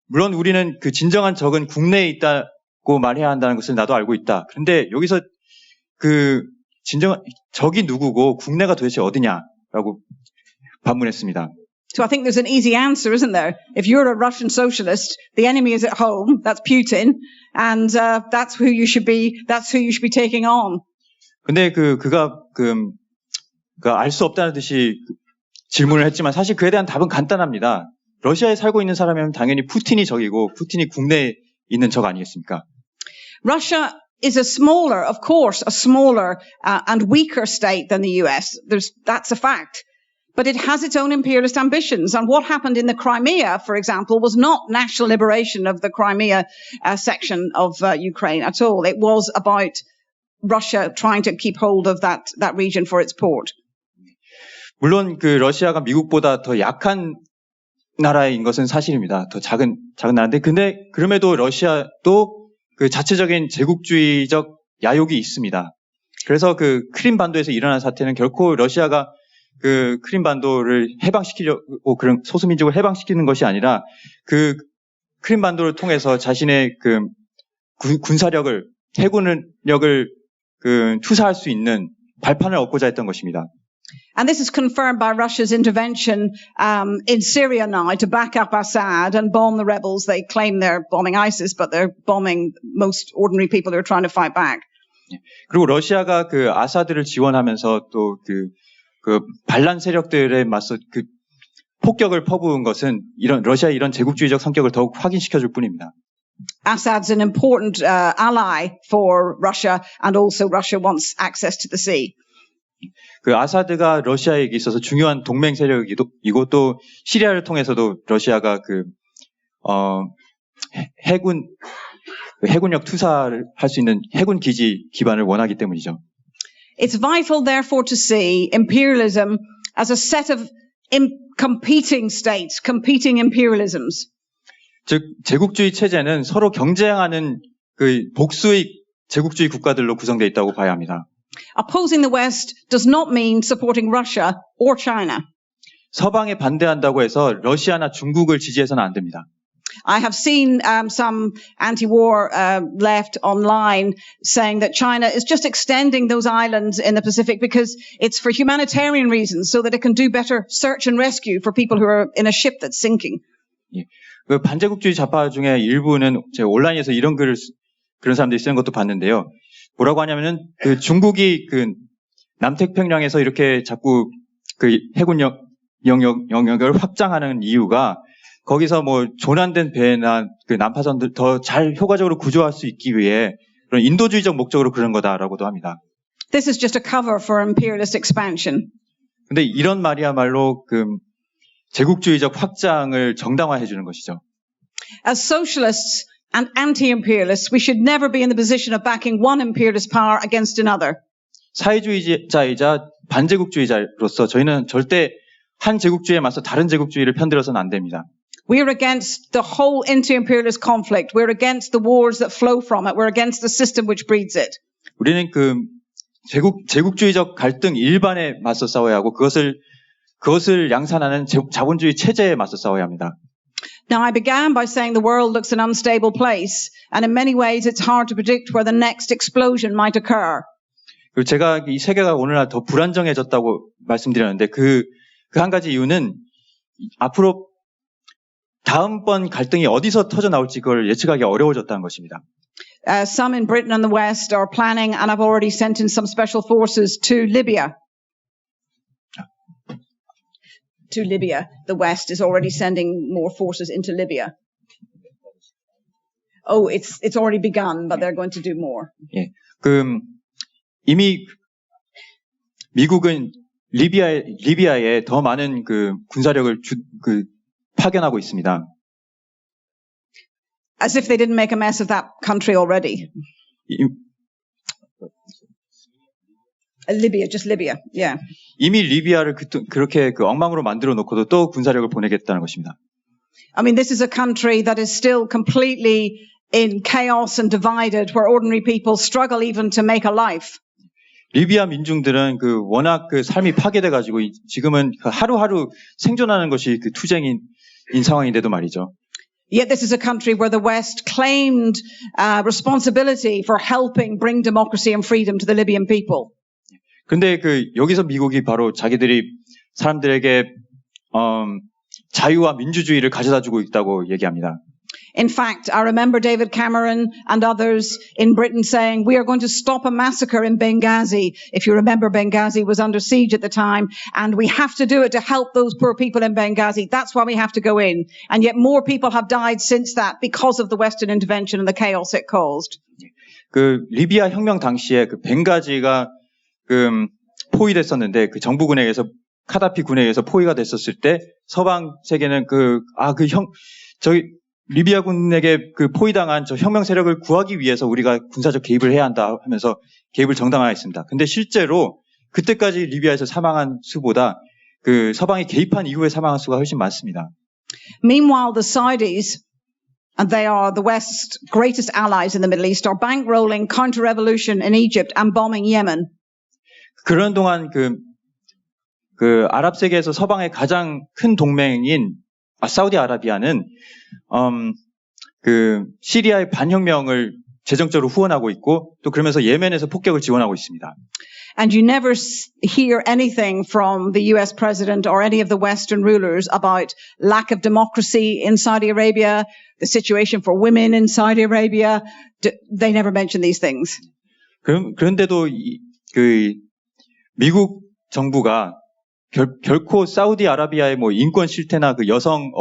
물론 우리는 그 진정한 적은 국내에 있다고 말해야 한다는 것을 나도 알고 있다. 그런데 여기서 그 진정한 적이 누구고 국내가 도대체 어디냐라고 반문했습니다. So I think there's an easy answer, isn't there? If you're a Russian socialist, the enemy is at home. That's Putin, and that's who you should be taking on. 근데 그가 알 수 없다는 듯이 질문을 했지만 사실 그에 대한 답은 간단합니다. 러시아에 살고 있는 사람이면 당연히 푸틴이 적이고 푸틴이 국내에 있는 적 아니겠습니까? Russia is a smaller and weaker state than the US. That's a fact. But it has its own imperialist ambitions. And what happened in the Crimea, for example, was not national liberation of the Crimea section of Ukraine at all. It was about Russia trying to keep hold of that region for its port. 물론 그 러시아가 미국보다 더 약한 나라인 것은 사실입니다. 더 작은 나라인데, 근데 그럼에도 러시아도 그 자체적인 제국주의적 야욕이 있습니다. 그래서 그 크림반도에서 일어난 사태는 결코 러시아가 그 크림반도를 해방시키려고 그런 소수민족을 해방시키는 것이 아니라 그 크림반도를 통해서 자신의 그 군사력을, 해군력을 투사할 수 있는 발판을 얻고자 했던 것입니다. And this is confirmed by Russia's intervention in Syria now to back up Assad and bomb the rebels. They claim they're bombing ISIS, but they're bombing most ordinary people who are trying to fight back. 그리고 러시아가 그 아사드를 지원하면서 또 그 반란 세력들에 맞서 그 폭격을 퍼부은 것은 러시아의 이런 제국주의적 성격을 더욱 확인시켜줄 뿐입니다. Assad's an important ally for Russia, and also Russia wants access to the sea. 그 아사드가 러시아에게 있어서 중요한 동맹 세력이고 또 시리아를 통해서도 러시아가 해군력 투사를 할 수 있는 해군 기지 기반을 원하기 때문이죠. It's vital, therefore, to see imperialism as a set of competing states, competing imperialisms. 즉 제국주의 체제는 서로 경쟁하는 그 복수의 제국주의 국가들로 구성되어 있다고 봐야 합니다. Opposing the West does not mean supporting Russia or China. 서방에 반대한다고 해서 러시아나 중국을 지지해서는 안 됩니다. I have seen some anti-war left online saying that China is just extending those islands in the Pacific because it's for humanitarian reasons, so that it can do better search and rescue for people who are in a ship that's sinking. 예, 그 반제국주의 좌파 중에 일부는 제가 온라인에서 이런 글을 그런 사람들이 쓰는 것도 봤는데요. 뭐라고 하냐면은 그 중국이 그 남태평양에서 이렇게 자꾸 그 해군 영역을 확장하는 이유가 거기서 뭐 조난된 배나 그 난파선들 더 잘 효과적으로 구조할 수 있기 위해 그런 인도주의적 목적으로 그런 거다라고도 합니다. This is just a cover for imperialist expansion. 근데 이런 말이야말로 그 제국주의적 확장을 정당화해 주는 것이죠. As socialists and anti-imperialists, we should never be in the position of backing one imperialist power against another. 사회주의자이자 반제국주의자로서 저희는 절대 한 제국주의에 맞서 다른 제국주의를 편들어서는 안 됩니다. We are against the whole anti-imperialist conflict. We're against the wars that flow from it. We're against the system which breeds it. 우리는 그 제국주의적 갈등 일반에 맞서 싸워야 하고 그것을 양산하는 자본주의 체제에 맞서 싸워야 합니다. Now, I began by saying the world looks an unstable place, and in many ways it's hard to predict where the next explosion might occur. 그리고 제가 이 세계가 오늘날 더 불안정해졌다고 말씀드렸는데 그 한 가지 이유는 앞으로 다음번 갈등이 어디서 터져 나올지 그걸 예측하기 어려워졌다는 것입니다. Some in Britain and the West are planning and have already sent in some special forces to Libya. To Libya. The West is already sending more forces into Libya. Oh, it's already begun, but they're going to do more. 예, 이미 미국은 리비아에 더 많은 그 군사력을 파견하고 있습니다. As if they didn't make a mess of that country already. Libya, just Libya. Yeah. 이미 리비아를 그렇게 그 엉망으로 만들어 놓고도 또 군사력을 보내겠다는 것입니다. I mean, this is a country that is still completely in chaos and divided, where ordinary people struggle even to make a life. 리비아 민중들은 그 워낙 그 삶이 파괴돼 가지고 지금은 그 하루하루 생존하는 것이 그 투쟁인 상황인데도 말이죠. Yet this is a country where the West claimed responsibility for helping bring democracy and freedom to the Libyan people. 근데 그 여기서 미국이 바로 자기들이 사람들에게 자유와 민주주의를 가져다 주고 있다고 얘기합니다. In fact, I remember David Cameron and others in Britain saying, we are going to stop a massacre in Benghazi. If you remember, Benghazi was under siege at the time, and we have to do it to help those poor people in Benghazi. That's why we have to go in. And yet more people have died since that because of the Western intervention and the chaos it caused. 그 리비아 혁명 당시에 그 벵가지가 그 포위됐었는데 그 정부군에 의해서 카다피 군에 의해서 포위가 됐었을 때 서방 세계는 저희 리비아군에게 그 포위당한 저 혁명 세력을 구하기 위해서 우리가 군사적 개입을 해야 한다 하면서 개입을 정당화했습니다. 근데 실제로 그때까지 리비아에서 사망한 수보다 그 서방이 개입한 이후에 사망한 수가 훨씬 많습니다. Meanwhile, the Saudis, and they are the West's greatest allies in the Middle East, are bankrolling counter-revolution in Egypt and bombing Yemen. 그런 동안 그 아랍 세계에서 서방의 가장 큰 동맹인 사우디아라비아는 그 시리아의 반혁명을 재정적으로 후원하고 있고 또 그러면서 예멘에서 폭격을 지원하고 있습니다. And you never hear anything from the US president or any of the Western rulers about lack of democracy in Saudi Arabia, the situation for women in Saudi Arabia. They never mention these things. 그런데도 그 미국 정부가 결코 사우디아라비아의 뭐 인권 실태나 그 여성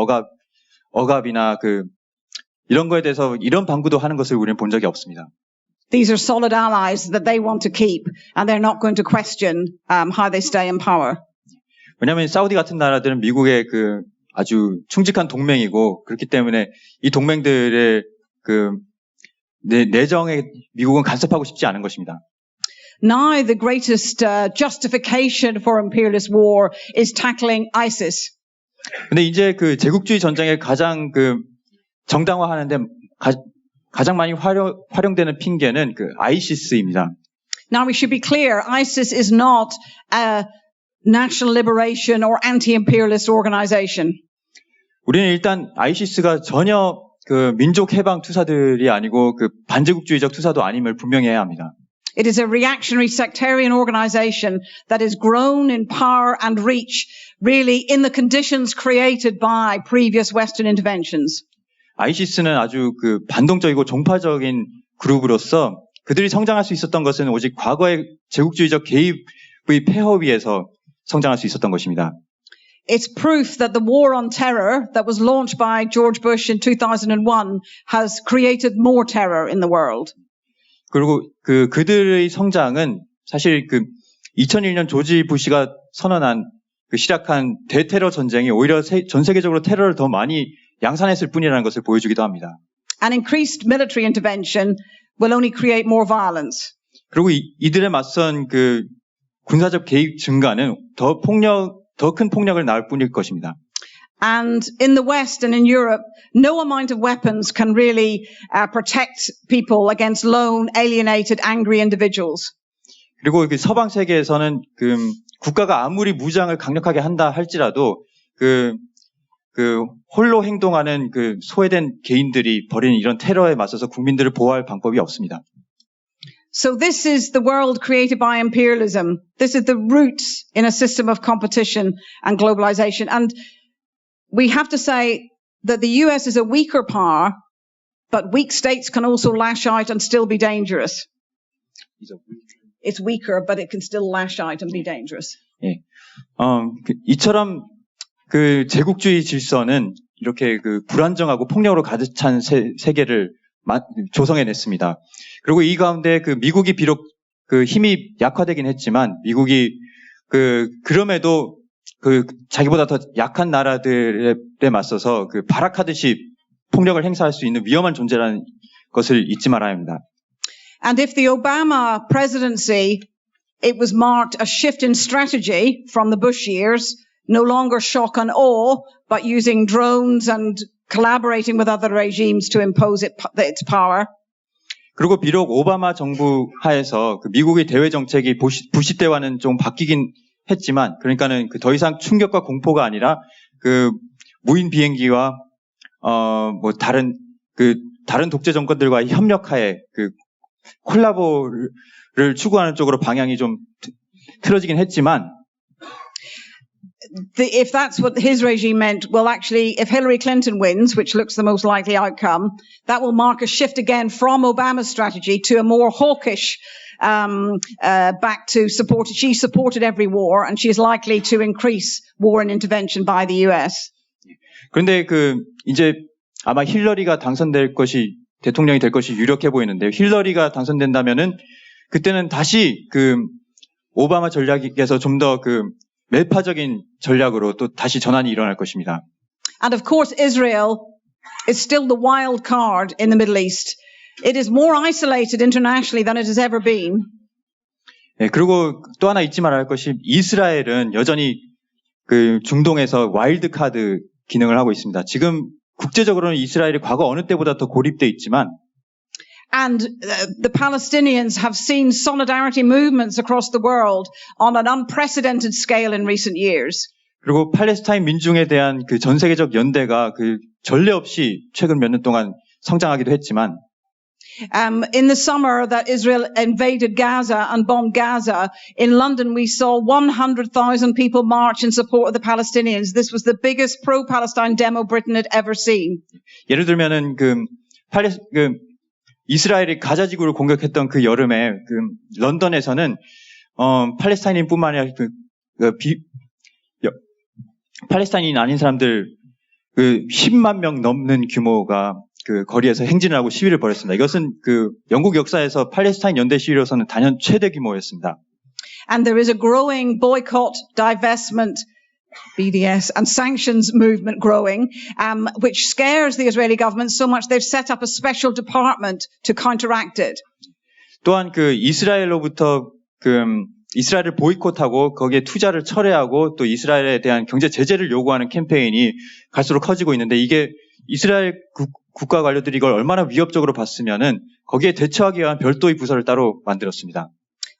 억압이나 그 이런 거에 대해서 이런 방구도 하는 것을 우리는 본 적이 없습니다. These are solid allies that they want to keep, and they're not going to question how they stay in power. 왜냐하면 사우디 같은 나라들은 미국의 그 아주 충직한 동맹이고 그렇기 때문에 이 동맹들의 그 내정에 미국은 간섭하고 싶지 않은 것입니다. Now the greatest justification for imperialist war is tackling ISIS. 근데 이제 그 제국주의 전쟁을 가장 그 정당화하는데 가장 많이 활용되는 핑계는 그 ISIS입니다. Now we should be clear, ISIS is not a national liberation or anti-imperialist organization. 우리는 일단 ISIS가 전혀 그 민족 해방 투사들이 아니고 그 반제국주의적 투사도 아님을 분명히 해야 합니다. It is a reactionary sectarian organization that has grown in power and reach really in the conditions created by previous Western interventions. ISIS는 아주 그 반동적이고 종파적인 그룹으로서 그들이 성장할 수 있었던 것은 오직 과거의 제국주의적 개입의 폐허 위에서 성장할 수 있었던 것입니다. It's proof that the war on terror that was launched by George Bush in 2001 has created more terror in the world. 그리고 그들의 성장은 사실 그 2001년 조지 부시가 시작한 대테러 전쟁이 오히려 전 세계적으로 테러를 더 많이 양산했을 뿐이라는 것을 보여주기도 합니다. And increased military intervention will only create more violence. 그리고 이들에 맞선 그 군사적 개입 증가는 더 큰 폭력을 낳을 뿐일 것입니다. And in the West and in Europe, no amount of weapons can really protect people against lone, alienated, angry individuals. 그리고 그 서방 세계에서는 그 국가가 아무리 무장을 강력하게 한다 할지라도 그 홀로 행동하는 그 소외된 개인들이 벌이는 이런 테러에 맞서서 국민들을 보호할 방법이 없습니다. So this is the world created by imperialism. This is the roots in a system of competition and globalization. And we have to say that the US is a weaker power, but weak states can also lash out and still be dangerous. It's weaker, but it can still lash out and be dangerous. 예. 이처럼 그 제국주의 질서는 이렇게 그 불안정하고 폭력으로 가득 찬 세계를 조성해냈습니다. 그리고 이 가운데 그 미국이 비록 그 힘이 약화되긴 했지만 미국이 그럼에도 그 자기보다 더 약한 나라들에 맞서서 그 발악하듯이 폭력을 행사할 수 있는 위험한 존재라는 것을 잊지 말아야 합니다. And if the Obama presidency, it was marked a shift in strategy from the Bush years, no longer shock and awe, but using drones and collaborating with other regimes to impose its power. 그리고 비록 오바마 정부 하에서 그 미국의 대외 정책이 부시 때와는 좀 바뀌긴 했지만, 그러니까는 그 더 이상 충격과 공포가 아니라 그 무인 비행기와 뭐 다른 독재 정권들과의 협력하에 그 콜라보를 추구하는 쪽으로 방향이 좀 틀어지긴 했지만, if that's what his regime meant, well, actually, if Hillary Clinton wins, which looks the most likely outcome, that will mark a shift again from Obama's strategy to a more hawkish, back to support. She supported every war, and she is likely to increase war and intervention by the US. 그런데 이제 아마 힐러리가 대통령이 될 것이 유력해 보이는데요. 힐러리가 당선된다면은 그때는 다시 오바마 전략에서 좀 더 매파적인 전략으로 또 다시 전환이 일어날 것입니다. And of course, Israel is still the wild card in the Middle East. It is more isolated internationally than it has ever been. 네, 그리고 또 하나 잊지 말아야 할 것이 이스라엘은 여전히 중동에서 와일드 카드 기능을 하고 있습니다. 지금 국제적으로는 이스라엘이 과거 어느 때보다 더 고립돼 있지만, and the Palestinians have seen solidarity movements across the world on an unprecedented scale in recent years. 그리고 팔레스타인 민중에 대한 전 세계적 연대가 전례 없이 최근 몇 년 동안 성장하기도 했지만, in the summer that Israel invaded Gaza and bombed Gaza, in London we saw 100,000 people march in support of the Palestinians. This was the biggest pro-Palestine demo Britain had ever seen. 예를 들면은 이스라엘이 가자 지구를 공격했던 그 여름에 런던에서는 팔레스타인인뿐만 아니라 팔레스타인인 아닌 사람들 10만 명 넘는 규모가 거리에서 행진을 하고 시위를 벌였습니다. 이것은 영국 역사에서 팔레스타인 연대 시위로서는 단연 최대 규모였습니다. And there is a growing boycott, divestment, BDS and sanctions movement growing, which scares the Israeli government so much they've set up a special department to counteract it. 또한 이스라엘로부터 이스라엘을 보이콧하고 거기에 투자를 철회하고 또 이스라엘에 대한 경제 제재를 요구하는 캠페인이 갈수록 커지고 있는데, 이게 이스라엘 국가 관료들이 이걸 얼마나 위협적으로 봤으면은 거기에 대처하기 위한 별도의 부서를 따로 만들었습니다.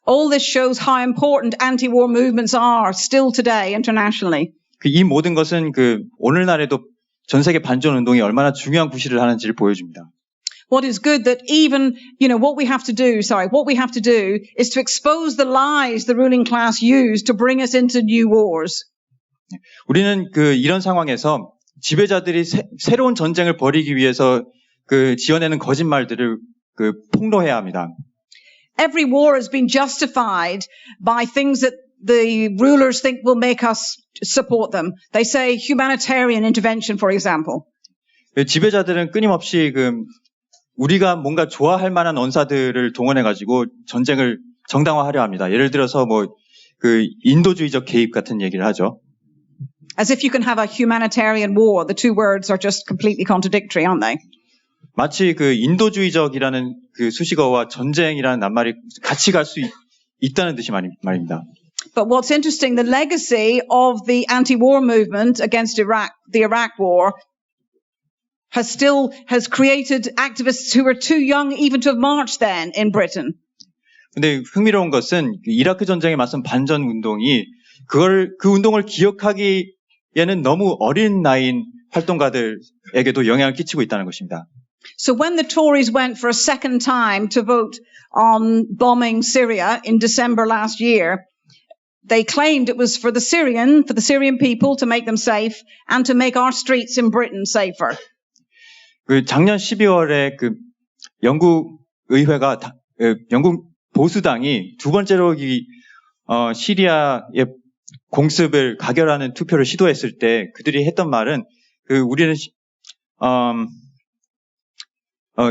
All this shows how important anti-war movements are still today internationally. 이 모든 것은 오늘날에도 전 세계 반전 운동이 얼마나 중요한 구실을 하는지를 보여줍니다. What is good that even, what we have to do is to expose the lies the ruling class use to bring us into new wars. 우리는 이런 상황에서 지배자들이 새로운 전쟁을 벌이기 위해서 지어내는 거짓말들을 폭로해야 합니다. Every war has been justified by things that the rulers think will make us support them. They say humanitarian intervention, for example. 지배자들은 끊임없이 우리가 뭔가 좋아할 만한 언사들을 동원해가지고 전쟁을 정당화하려 합니다. 예를 들어서 인도주의적 개입 같은 얘기를 하죠. As if you can have a humanitarian war. The two words are just completely contradictory, aren't they? 마치 인도주의적이라는 수식어와 전쟁이라는 낱말이 같이 갈 수 있다는 뜻이 말입니다. But what's interesting, the legacy of the anti-war movement against Iraq, the Iraq war, has created activists who were too young even to have marched then in Britain. 근데 흥미로운 것은 이라크 전쟁에 맞선 반전 운동이 그 운동을 기억하기에는 너무 어린 나이인 활동가들에게도 영향을 끼치고 있다는 것입니다. So when the Tories went for a second time to vote on bombing Syria in December last year, they claimed it was for the Syrian people to make them safe and to make our streets in Britain safer. 작년 12월에 영국 의회가 영국 보수당이 두 번째로 시리아의 공습을 가결하는 투표를 시도했을 때 그들이 했던 말은 우리는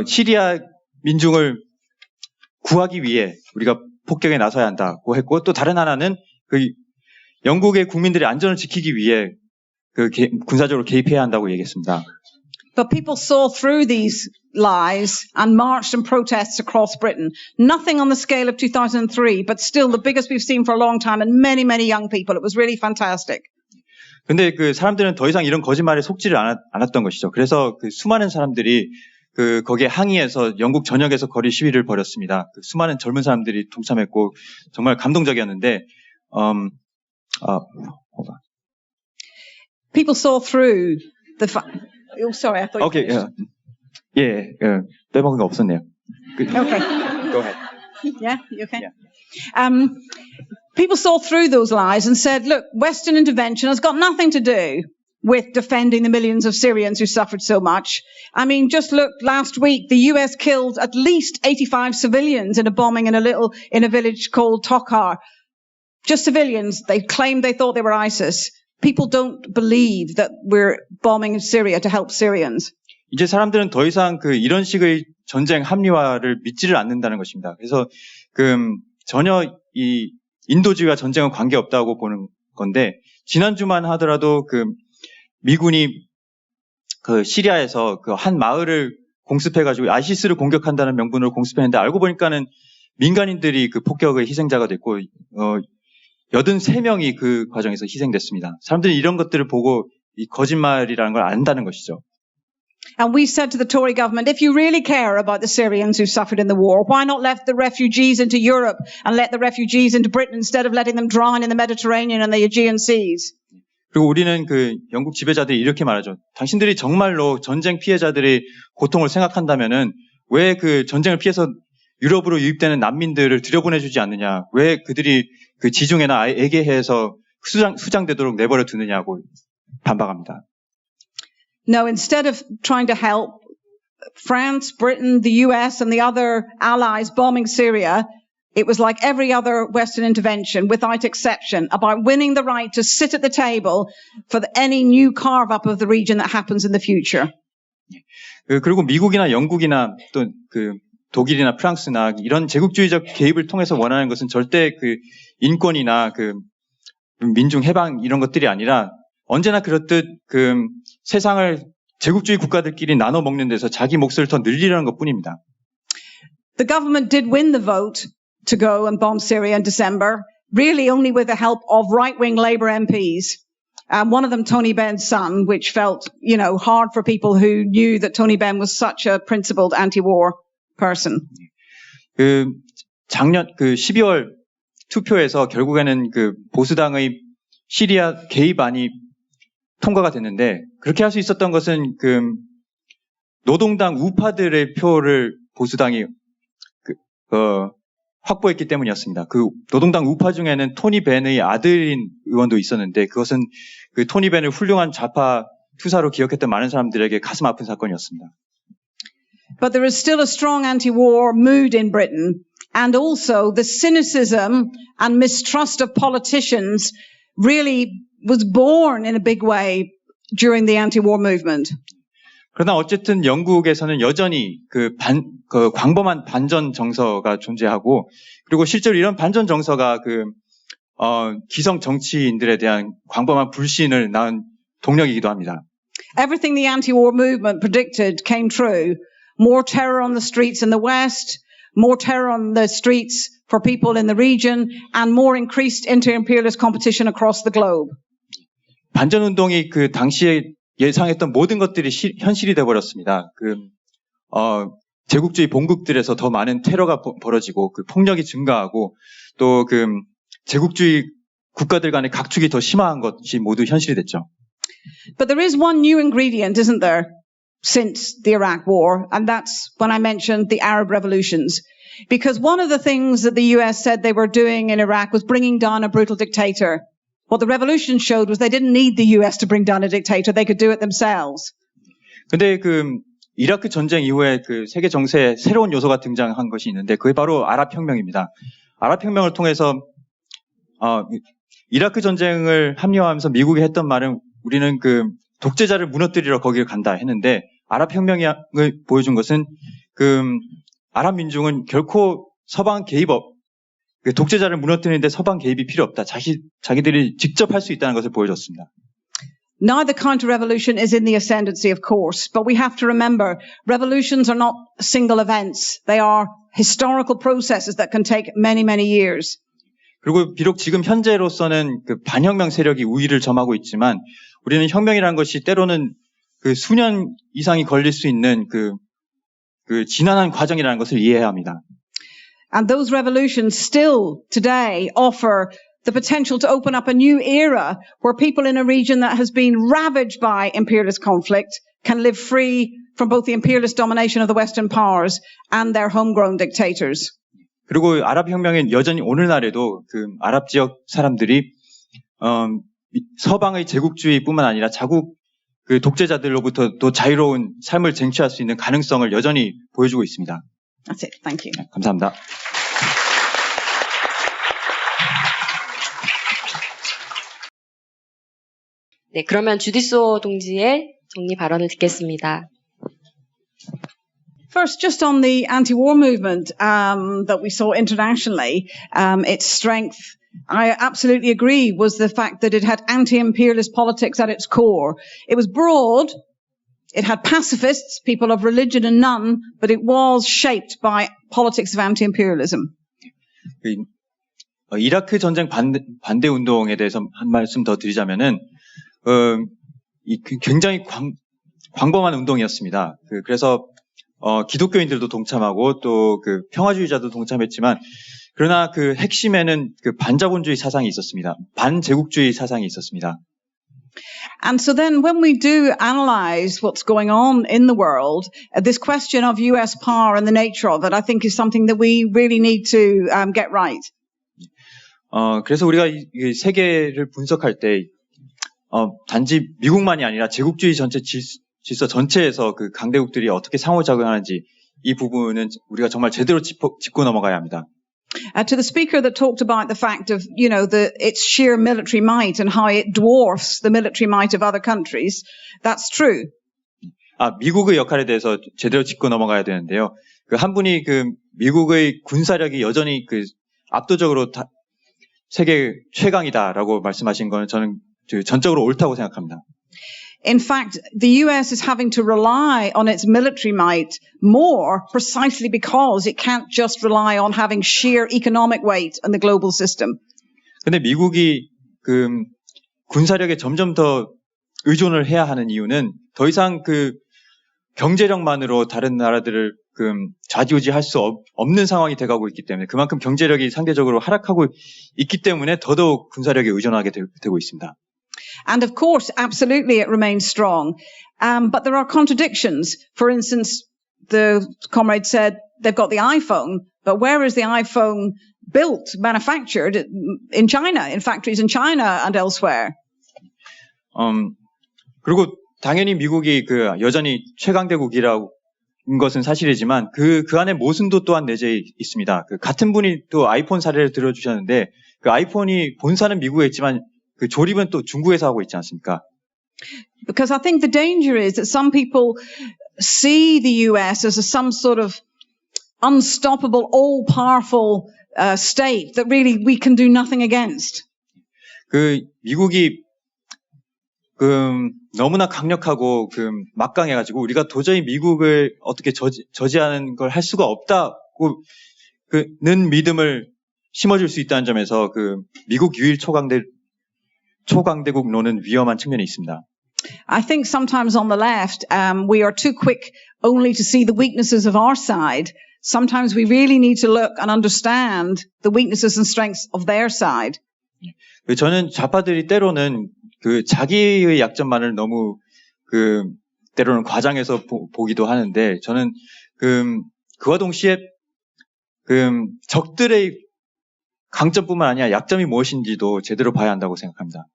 시리아 민중을 구하기 위해 우리가 폭격에 나서야 한다고 했고, 또 다른 하나는 영국의 국민들의 안전을 지키기 위해 군사적으로 개입해야 한다고 얘기했습니다. But people saw through these lies and marched in protests across Britain. Nothing on the scale of 2003, but still the biggest we've seen for a long time, and many, many young people. It was really fantastic. 근데 그 사람들은 더 이상 이런 거짓말에 속지를 않았던 것이죠. 그래서 그 수많은 사람들이 거기에 항의해서 영국 전역에서 거리 시위를 벌였습니다. 그 수많은 젊은 사람들이 동참했고 정말 감동적이었는데, hold on. People saw through the oh, sorry, I thought you Okay, finished. 빼먹은 거 없었네요. Okay. Go ahead. Yeah, you okay? Yeah. People saw through those lies and said, look, Western intervention has got nothing to do with defending the millions of Syrians who suffered so much. I mean, just look, last week, the US killed at least 85 civilians in a bombing in a village called Tokar. Just civilians. They claimed they thought they were ISIS. People don't believe that we're bombing Syria to help Syrians. 이제 사람들은 더 이상 이런 식의 전쟁 합리화를 믿지를 않는다는 것입니다. 그래서 전혀 이 인도주의와 전쟁은 관계없다고 보는 건데, 지난주만 하더라도 미군이 시리아에서 한 마을을 공습해가지고 아이시스를 공격한다는 명분으로 공습했는데, 알고 보니까는 민간인들이 폭격의 희생자가 됐고, 83명이 그 과정에서 희생됐습니다. 사람들이 이런 것들을 보고 이 거짓말이라는 걸 안다는 것이죠. And we said to the Tory government, if you really care about the Syrians who suffered in the war, why not let the refugees into Europe and let the refugees into Britain instead of letting them drown in the Mediterranean and the Aegean seas? 그리고 우리는 영국 지배자들이 이렇게 말하죠. 당신들이 정말로 전쟁 피해자들의 고통을 생각한다면은 왜 전쟁을 피해서 유럽으로 유입되는 난민들을 들여보내주지 않느냐? 왜 그들이 지중해나 에게해에서 수장되도록 내버려 두느냐고 반박합니다. No, instead of trying to help France, Britain, the US and the other allies bombing Syria, it was like every other Western intervention, without exception, about winning the right to sit at the table for any new carve-up of the region that happens in the future. 그리고 미국이나 영국이나 또 독일이나 프랑스나 이런 제국주의적 개입을 통해서 원하는 것은 절대 인권이나 민중 해방 이런 것들이 아니라 언제나 그렇듯 세상을 제국주의 국가들끼리 나눠 먹는 데서 자기 몫을 더 늘리려는 것뿐입니다. The government did win the vote to go and bomb Syria in December, really only with the help of right-wing Labour MPs. One of them, Tony Benn's son, which felt, hard for people who knew that Tony Benn was such a principled anti-war person. 작년 12월 투표에서 결국에는 보수당의 시리아 개입안이 통과가 됐는데, 그렇게 할 수 있었던 것은 노동당 우파들의 표를 보수당이 확보했기 때문이었습니다. 노동당 우파 중에는 토니 벤의 아들인 의원도 있었는데, 그것은 토니 벤을 훌륭한 좌파 투사로 기억했던 많은 사람들에게 가슴 아픈 사건이었습니다. But there is still a strong anti-war mood in Britain, and also the cynicism and mistrust of politicians really was born in a big way during the anti-war movement. 그러나 어쨌든 영국에서는 여전히 광범한 반전 정서가 존재하고, 그리고 실제로 이런 반전 정서가 기성 정치인들에 대한 광범한 불신을 낳은 동력이기도 합니다. Everything the anti-war movement predicted came true. More terror on the streets in the West, more terror on the streets for people in the region, and more increased inter-imperialist competition across the globe. 반전운동이 당시에 예상했던 모든 것들이 현실이 되어버렸습니다. 제국주의 본국들에서 더 많은 테러가 벌어지고 폭력이 증가하고 또 제국주의 국가들 간의 각축이 더 심화한 것이 모두 현실이 됐죠. But there is one new ingredient, isn't there, since the Iraq War, and that's when I mentioned the Arab revolutions. Because one of the things that the US said they were doing in Iraq was bringing down a brutal dictator. What the revolution showed was they didn't need the US to bring down a dictator. They could do it themselves. 근데 이라크 전쟁 이후에 세계 정세에 새로운 요소가 등장한 것이 있는데, 그게 바로 아랍혁명입니다. 아랍혁명을 통해서 이라크 전쟁을 합리화하면서 미국이 했던 말은 우리는 독재자를 무너뜨리러 거기를 간다 했는데, 아랍혁명을 보여준 것은 아랍 민중은 결코 서방 개입 독재자를 무너뜨리는데 서방 개입이 필요 없다. 자기들이 직접 할 수 있다는 것을 보여줬습니다. Neither counter-revolution is in the ascendancy, of course, but we have to remember revolutions are not single events. They are historical processes that can take many, many years. 그리고 비록 지금 현재로서는 그 반혁명 세력이 우위를 점하고 있지만 우리는 혁명이라는 것이 때로는 그 수년 이상이 걸릴 수 있는 그 지난한 과정이라는 것을 이해해야 합니다. And those revolutions still today offer the potential to open up a new era where people in a region that has been ravaged by imperialist conflict can live free from both the imperialist domination of the Western powers and their homegrown dictators. 그리고 아랍 혁명은 여전히 오늘날에도 그 아랍 지역 사람들이 서방의 제국주의뿐만 아니라 자국 그 독재자들로부터 또 자유로운 삶을 쟁취할 수 있는 가능성을 여전히 보여주고 있습니다. That's it. Thank you. 네, 감사합니다. 네, 그러면 주디스오 동지의 정리 발언을 듣겠습니다. First, just on the anti-war movement that we saw internationally, its strength, I absolutely agree, was the fact that it had anti-imperialist politics at its core. It was broad, it had pacifists, people of religion and none, but it was shaped by politics of anti-imperialism. 이라크 전쟁 반대 운동에 대해서 한 말씀 더 드리자면은 굉장히 광범한 운동이었습니다. 그래서 기독교인들도 동참하고 또 그 평화주의자도 동참했지만 그러나 그 핵심에는 그 반자본주의 사상이 있었습니다. 반제국주의 사상이 있었습니다. And so then when we do analyze what's going on in the world, this question of US power and the nature of it, I think is something that we really need to get right. 그래서 우리가 이 세계를 분석할 때 단지 미국만이 아니라 제국주의 전체 질서 전체에서 그 강대국들이 어떻게 상호작용하는지 이 부분은 우리가 정말 제대로 짚고 넘어가야 합니다. To the speaker that talked about the fact of, its sheer military might and how it dwarfs the military might of other countries, that's true. 미국의 역할에 대해서 제대로 짚고 넘어가야 되는데요. 그 한 분이 그 미국의 군사력이 여전히 그 압도적으로 세계 최강이다라고 말씀하신 거는 저는 전적으로 옳다고 생각합니다. In fact, the US is having to rely on its military might more precisely because it can't just rely on having sheer economic weight in the global system. 근데 미국이 그 군사력에 점점 더 의존을 해야 하는 이유는 더 이상 그 경제력만으로 다른 나라들을 그 좌지우지할 수 없는 상황이 돼가고 있기 때문에 그만큼 경제력이 상대적으로 하락하고 있기 때문에 더더욱 군사력에 의존하게 되고 있습니다. And of course, absolutely, it remains strong. But there are contradictions. For instance, the comrade said they've got the iPhone, but where is the iPhone built, manufactured? In China, in factories in China and elsewhere. 그리고 당연히 미국이 그 여전히 최강대국이라는 것은 사실이지만 그 안에 모순도 또한 내재 있습니다. 그 같은 분이 또 아이폰 사례를 들어주셨는데 그 아이폰이 본사는 미국에 있지만 그 조립은 또 중국에서 하고 있지 않습니까? Because I think the danger is that some people see the US as some sort of unstoppable, all-powerful state that really we can do nothing against. 그 미국이 그 너무나 강력하고 그 막강해가지고 우리가 도저히 미국을 어떻게 저지하는 걸 할 수가 없다고 그는 믿음을 심어줄 수 있다는 점에서 그 미국 유일 초강대국론은 위험한 측면이 있습니다. I think sometimes on the left, we are too quick only to see the weaknesses of our side. Sometimes we really need to look and understand the weaknesses and strengths of their side. 저는 좌파들이 때로는 그 자기의 약점만을 너무 그 때로는 과장해서 보기도 하는데 저는 그와 동시에 그 적들의 강점뿐만 아니라 약점이 무엇인지도 제대로 봐야 한다고 생각합니다.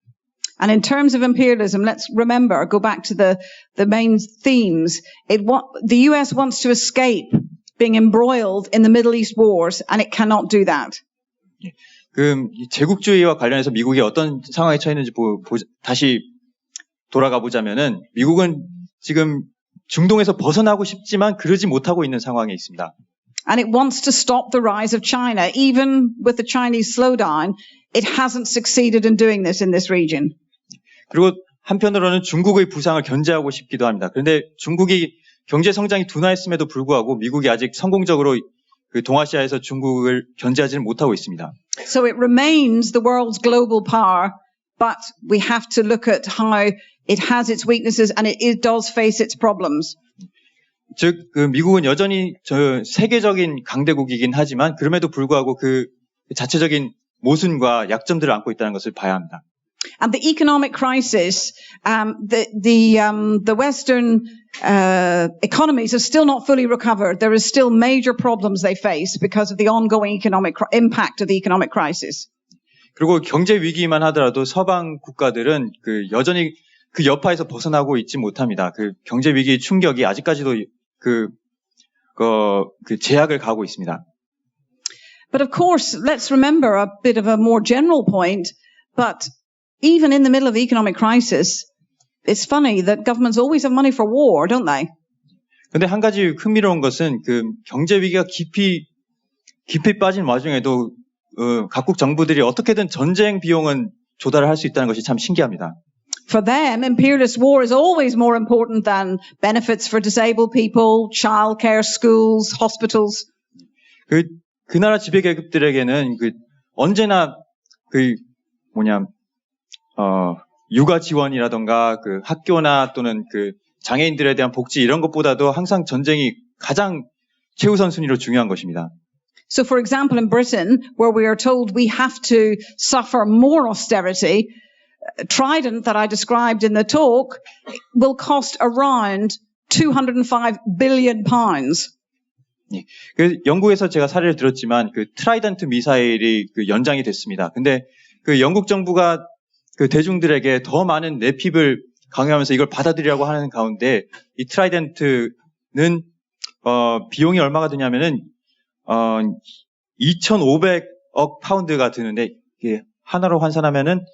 And in terms of imperialism, let's remember, go back to the main themes. The US wants to escape being embroiled in the Middle East wars, and it cannot do that. 그 제국주의와 관련해서 미국이 어떤 상황에 처했는지 다시 돌아가 보자면은 미국은 지금 중동에서 벗어나고 싶지만 그러지 못하고 있는 상황에 있습니다. And it wants to stop the rise of China. Even with the Chinese slowdown, it hasn't succeeded in doing this in this region. 그리고 한편으로는 중국의 부상을 견제하고 싶기도 합니다. 그런데 중국이 경제 성장이 둔화했음에도 불구하고 미국이 아직 성공적으로 그 동아시아에서 중국을 견제하지는 못하고 있습니다. So it remains the world's global power, but we have to look at how it has its weaknesses and it does face its problems. 즉, 그 미국은 여전히 세계적인 강대국이긴 하지만 그럼에도 불구하고 그 자체적인 모순과 약점들을 안고 있다는 것을 봐야 합니다. And the economic crisis, the Western economies are still not fully recovered. There is still major problems they face because of the ongoing economic impact of the economic crisis. 그리고 경제 위기만 하더라도 서방 국가들은 그 여전히 그 여파에서 벗어나고 있지 못합니다. 그 경제 위기의 충격이 아직까지도 그 제약을 가하고 있습니다. But of course, let's remember a bit of a more general point, but even in the middle of the economic crisis, it's funny that governments always have money for war, don't they? 근데 한 가지 흥미로운 것은 그 경제 위기가 깊이 빠진 와중에도 각국 정부들이 어떻게든 전쟁 비용은 조달을 할 수 있다는 것이 참 신기합니다. For them, imperialist war is always more important than benefits for disabled people, childcare, schools, hospitals. 그 나라 지배 계급들에게는 언제나 육아 지원이라던가 그 학교나 또는 그 장애인들에 대한 복지 이런 것보다도 항상 전쟁이 가장 최우선 순위로 중요한 것입니다. So for example, in Britain, where we are told we have to suffer more austerity, Trident that I described in the talk will cost around 205 billion pounds. 예, 그 영국에서 제가 사례를 들었지만 그 트라이던트 미사일이 그 연장이 됐습니다. 근데 그 영국 정부가 그 대중들에게 더 많은 내핍을 강요하면서 이걸 받아들이라고 하는 가운데 이 트라이던트는 비용이 얼마가 드냐면은 2,500억 파운드가 드는데 이게 하나로 환산하면은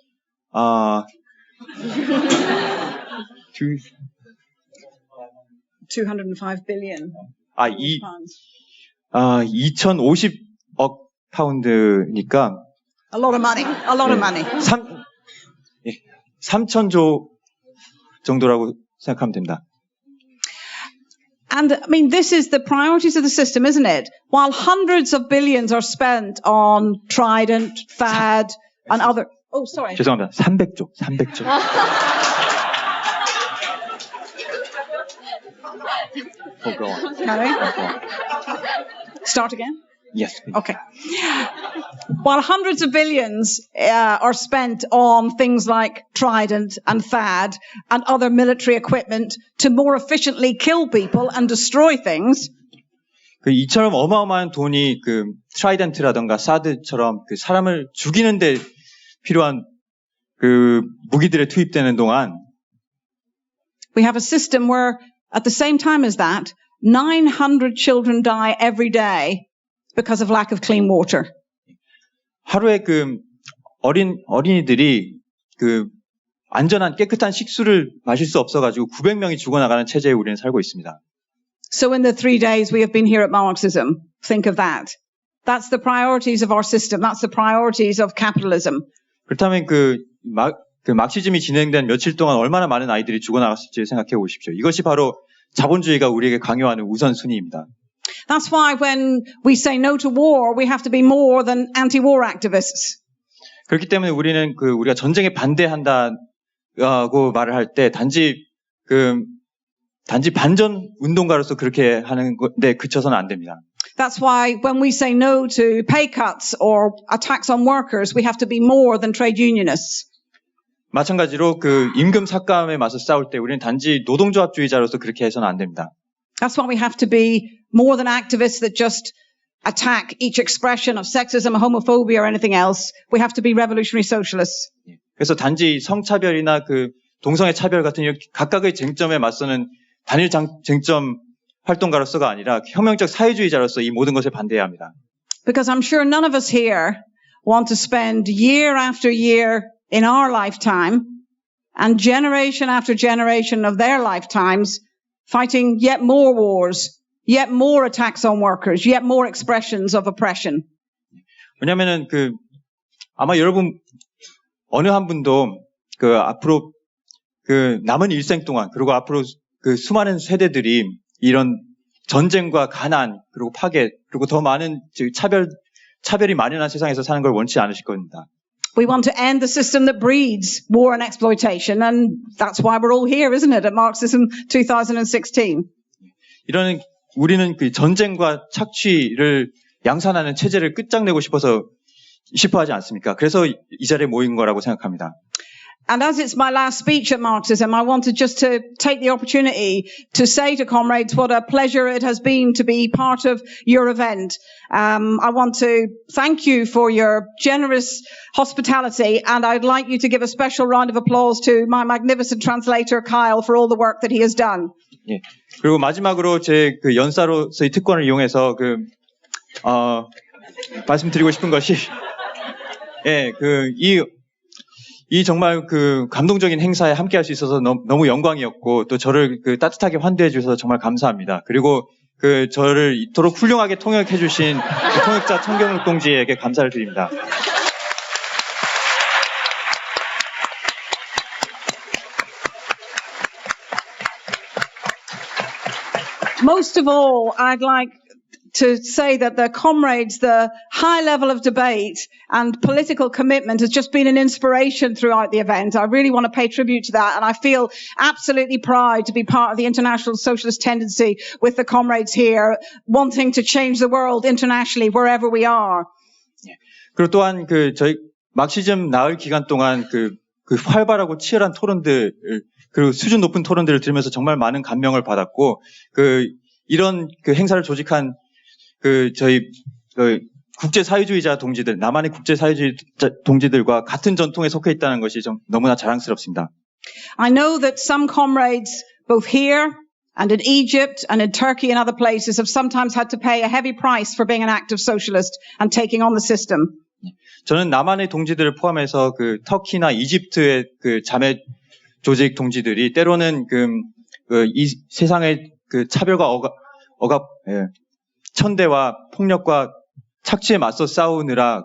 205 billion. 2,050억 파운드니까 A lot of money. A lot of money. 3,000조 정도라고 생각하면 됩니다. And I mean, this is the priorities of the system, isn't it? While hundreds of billions are spent on Trident, THAAD, and other. Oh, sorry. 죄송합니다. 300조. Go on. Carry. Start again? Yes. Okay. While hundreds of billions are spent on things like Trident and THAAD and other military equipment to more efficiently kill people and destroy things. 이처럼 어마어마한 돈이 그 트라이던트라던가 사드처럼 그 사람을 죽이는데 필요한 그 무기들에 투입되는 동안 we have a system where at the same time as that 900 children die every day because of lack of clean water. 하루에 그 어린이들이 그 안전한 깨끗한 식수를 마실 수 없어가지고 900명이 죽어나가는 체제에 우리는 살고 있습니다. So in the 3 days we have been here at Marxism, think of that. That's the priorities of our system. That's the priorities of capitalism. 그렇다면 그 막시즘이 진행된 며칠 동안 얼마나 많은 아이들이 죽어나갔을지 생각해 보십시오. 이것이 바로 자본주의가 우리에게 강요하는 우선순위입니다. That's why when we say no to war, we have to be more than anti-war activists. 그렇기 때문에 우리는 우리가 전쟁에 반대한다고 말을 할 때 단지 반전 운동가로서 그렇게 하는 데 그쳐서는 안 됩니다. That's why when we say no to pay cuts or attacks on workers, we have to be more than trade unionists. 마찬가지로 그 임금 삭감에 맞서 싸울 때 우리는 단지 노동조합주의자로서 그렇게 해서는 안 됩니다. That's why we have to be more than activists that just attack each expression of sexism, homophobia or anything else. We have to be revolutionary socialists. 그래서 단지 성차별이나 그 동성애 차별 같은 이런 각각의 쟁점에 맞서는 단일 쟁점 활동가로서가 아니라 혁명적 사회주의자로서 이 모든 것에 반대해야 합니다. Because I'm sure none of us here want to spend year after year in our lifetime and generation after generation of their lifetimes fighting yet more wars, yet more attacks on workers, yet more expressions of oppression. 왜냐면은 아마 여러분 어느 한 분도 앞으로 그 남은 일생 동안 그리고 앞으로 그 수많은 세대들이 이런 전쟁과 가난 그리고 파괴 그리고 더 많은 차별이 만연한 세상에서 사는 걸 원치 않으실 겁니다. We want to end the system that breeds war and exploitation, and that's why we're all here, isn't it, at Marxism 2016. 이런 우리는 그 전쟁과 착취를 양산하는 체제를 끝장내고 싶어 하지 않습니까? 그래서 이 자리에 모인 거라고 생각합니다. And as it's my last speech at Marxism, I wanted just to take the opportunity to say to comrades what a pleasure it has been to be part of your event. I want to thank you for your generous hospitality, and I'd like you to give a special round of applause to my magnificent translator, Kyle, for all the work that he has done. 예. 그리고 마지막으로 제 그 연사로서의 특권을 이용해서 말씀드리고 싶은 것이, 예, 이 정말 그 감동적인 행사에 함께 할 수 있어서 너무 영광이었고, 또 저를 그 따뜻하게 환대해 주셔서 정말 감사합니다. 그리고 그 저를 이토록 훌륭하게 통역해 주신 그 통역자 청경욱 동지에게 감사를 드립니다. Most of all, I'd like to say that the comrades, the high level of debate and political commitment has just been an inspiration throughout the event. I really want to pay tribute to that, and I feel absolutely proud to be part of the international socialist tendency with the comrades here, wanting to change the world internationally wherever we are. 그리고 또한 저희 막시즘 나흘 기간 동안 그 활발하고 치열한 토론들, 그리고 수준 높은 토론들을 들으면서 정말 많은 감명을 받았고, 이런 행사를 조직한 저희 국제사회주의자 동지들, 남한의 국제사회주의자 동지들과 같은 전통에 속해 있다는 것이 좀 너무나 자랑스럽습니다. I know that some comrades, both here and in Egypt and in Turkey and other places, have sometimes had to pay a heavy price for being an active socialist and taking on the system. 저는 남한의 동지들을 포함해서 터키나 이집트의 자매 조직 동지들이 때로는 이 세상의 차별과 천대와 폭력과 착취에 맞서 싸우느라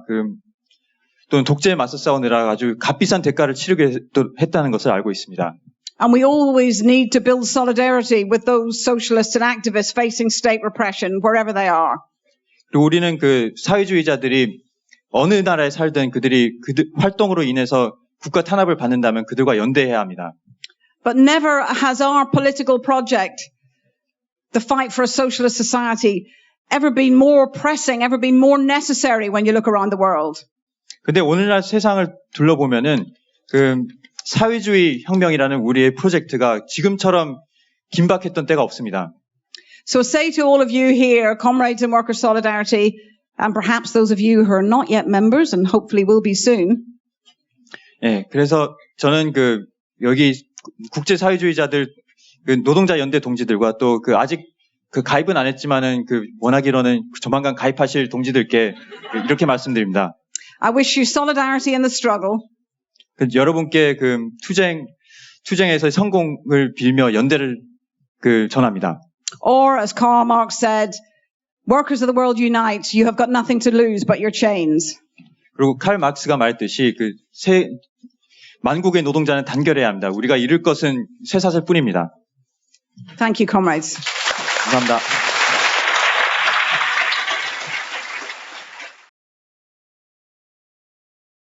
또는 독재에 맞서 싸우느라 아주 값비싼 대가를 치르게 했다는 것을 알고 있습니다. And we always need to build solidarity with those socialists and activists facing state repression wherever they are. 그리고 우리는 사회주의자들이 어느 나라에 살든 그들 활동으로 인해서 국가 탄압을 받는다면 그들과 연대해야 합니다. But never has our political project, the fight for a socialist society, ever been more pressing, ever been more necessary when you look around the world. 근데 오늘날 세상을 둘러보면은 사회주의 혁명이라는 우리의 프로젝트가 지금처럼 긴박했던 때가 없습니다. So say to all of you here, comrades in worker solidarity, and perhaps those of you who are not yet members and hopefully will be soon. 예, 그래서 저는 여기 국제사회주의자들 노동자 연대 동지들과 또 아직 가입은 안 했지만은 원하기로는 조만간 가입하실 동지들께 이렇게 말씀드립니다. I wish you solidarity in the struggle. 여러분께 투쟁에서의 성공을 빌며 연대를 전합니다. Or as Karl Marx said, workers of the world unite. You have got nothing to lose but your chains. 그리고 칼 마크스가 말했듯이 만국의 노동자는 단결해야 합니다. 우리가 잃을 것은 쇠사슬 뿐입니다. Thank you, comrades. 감사합니다.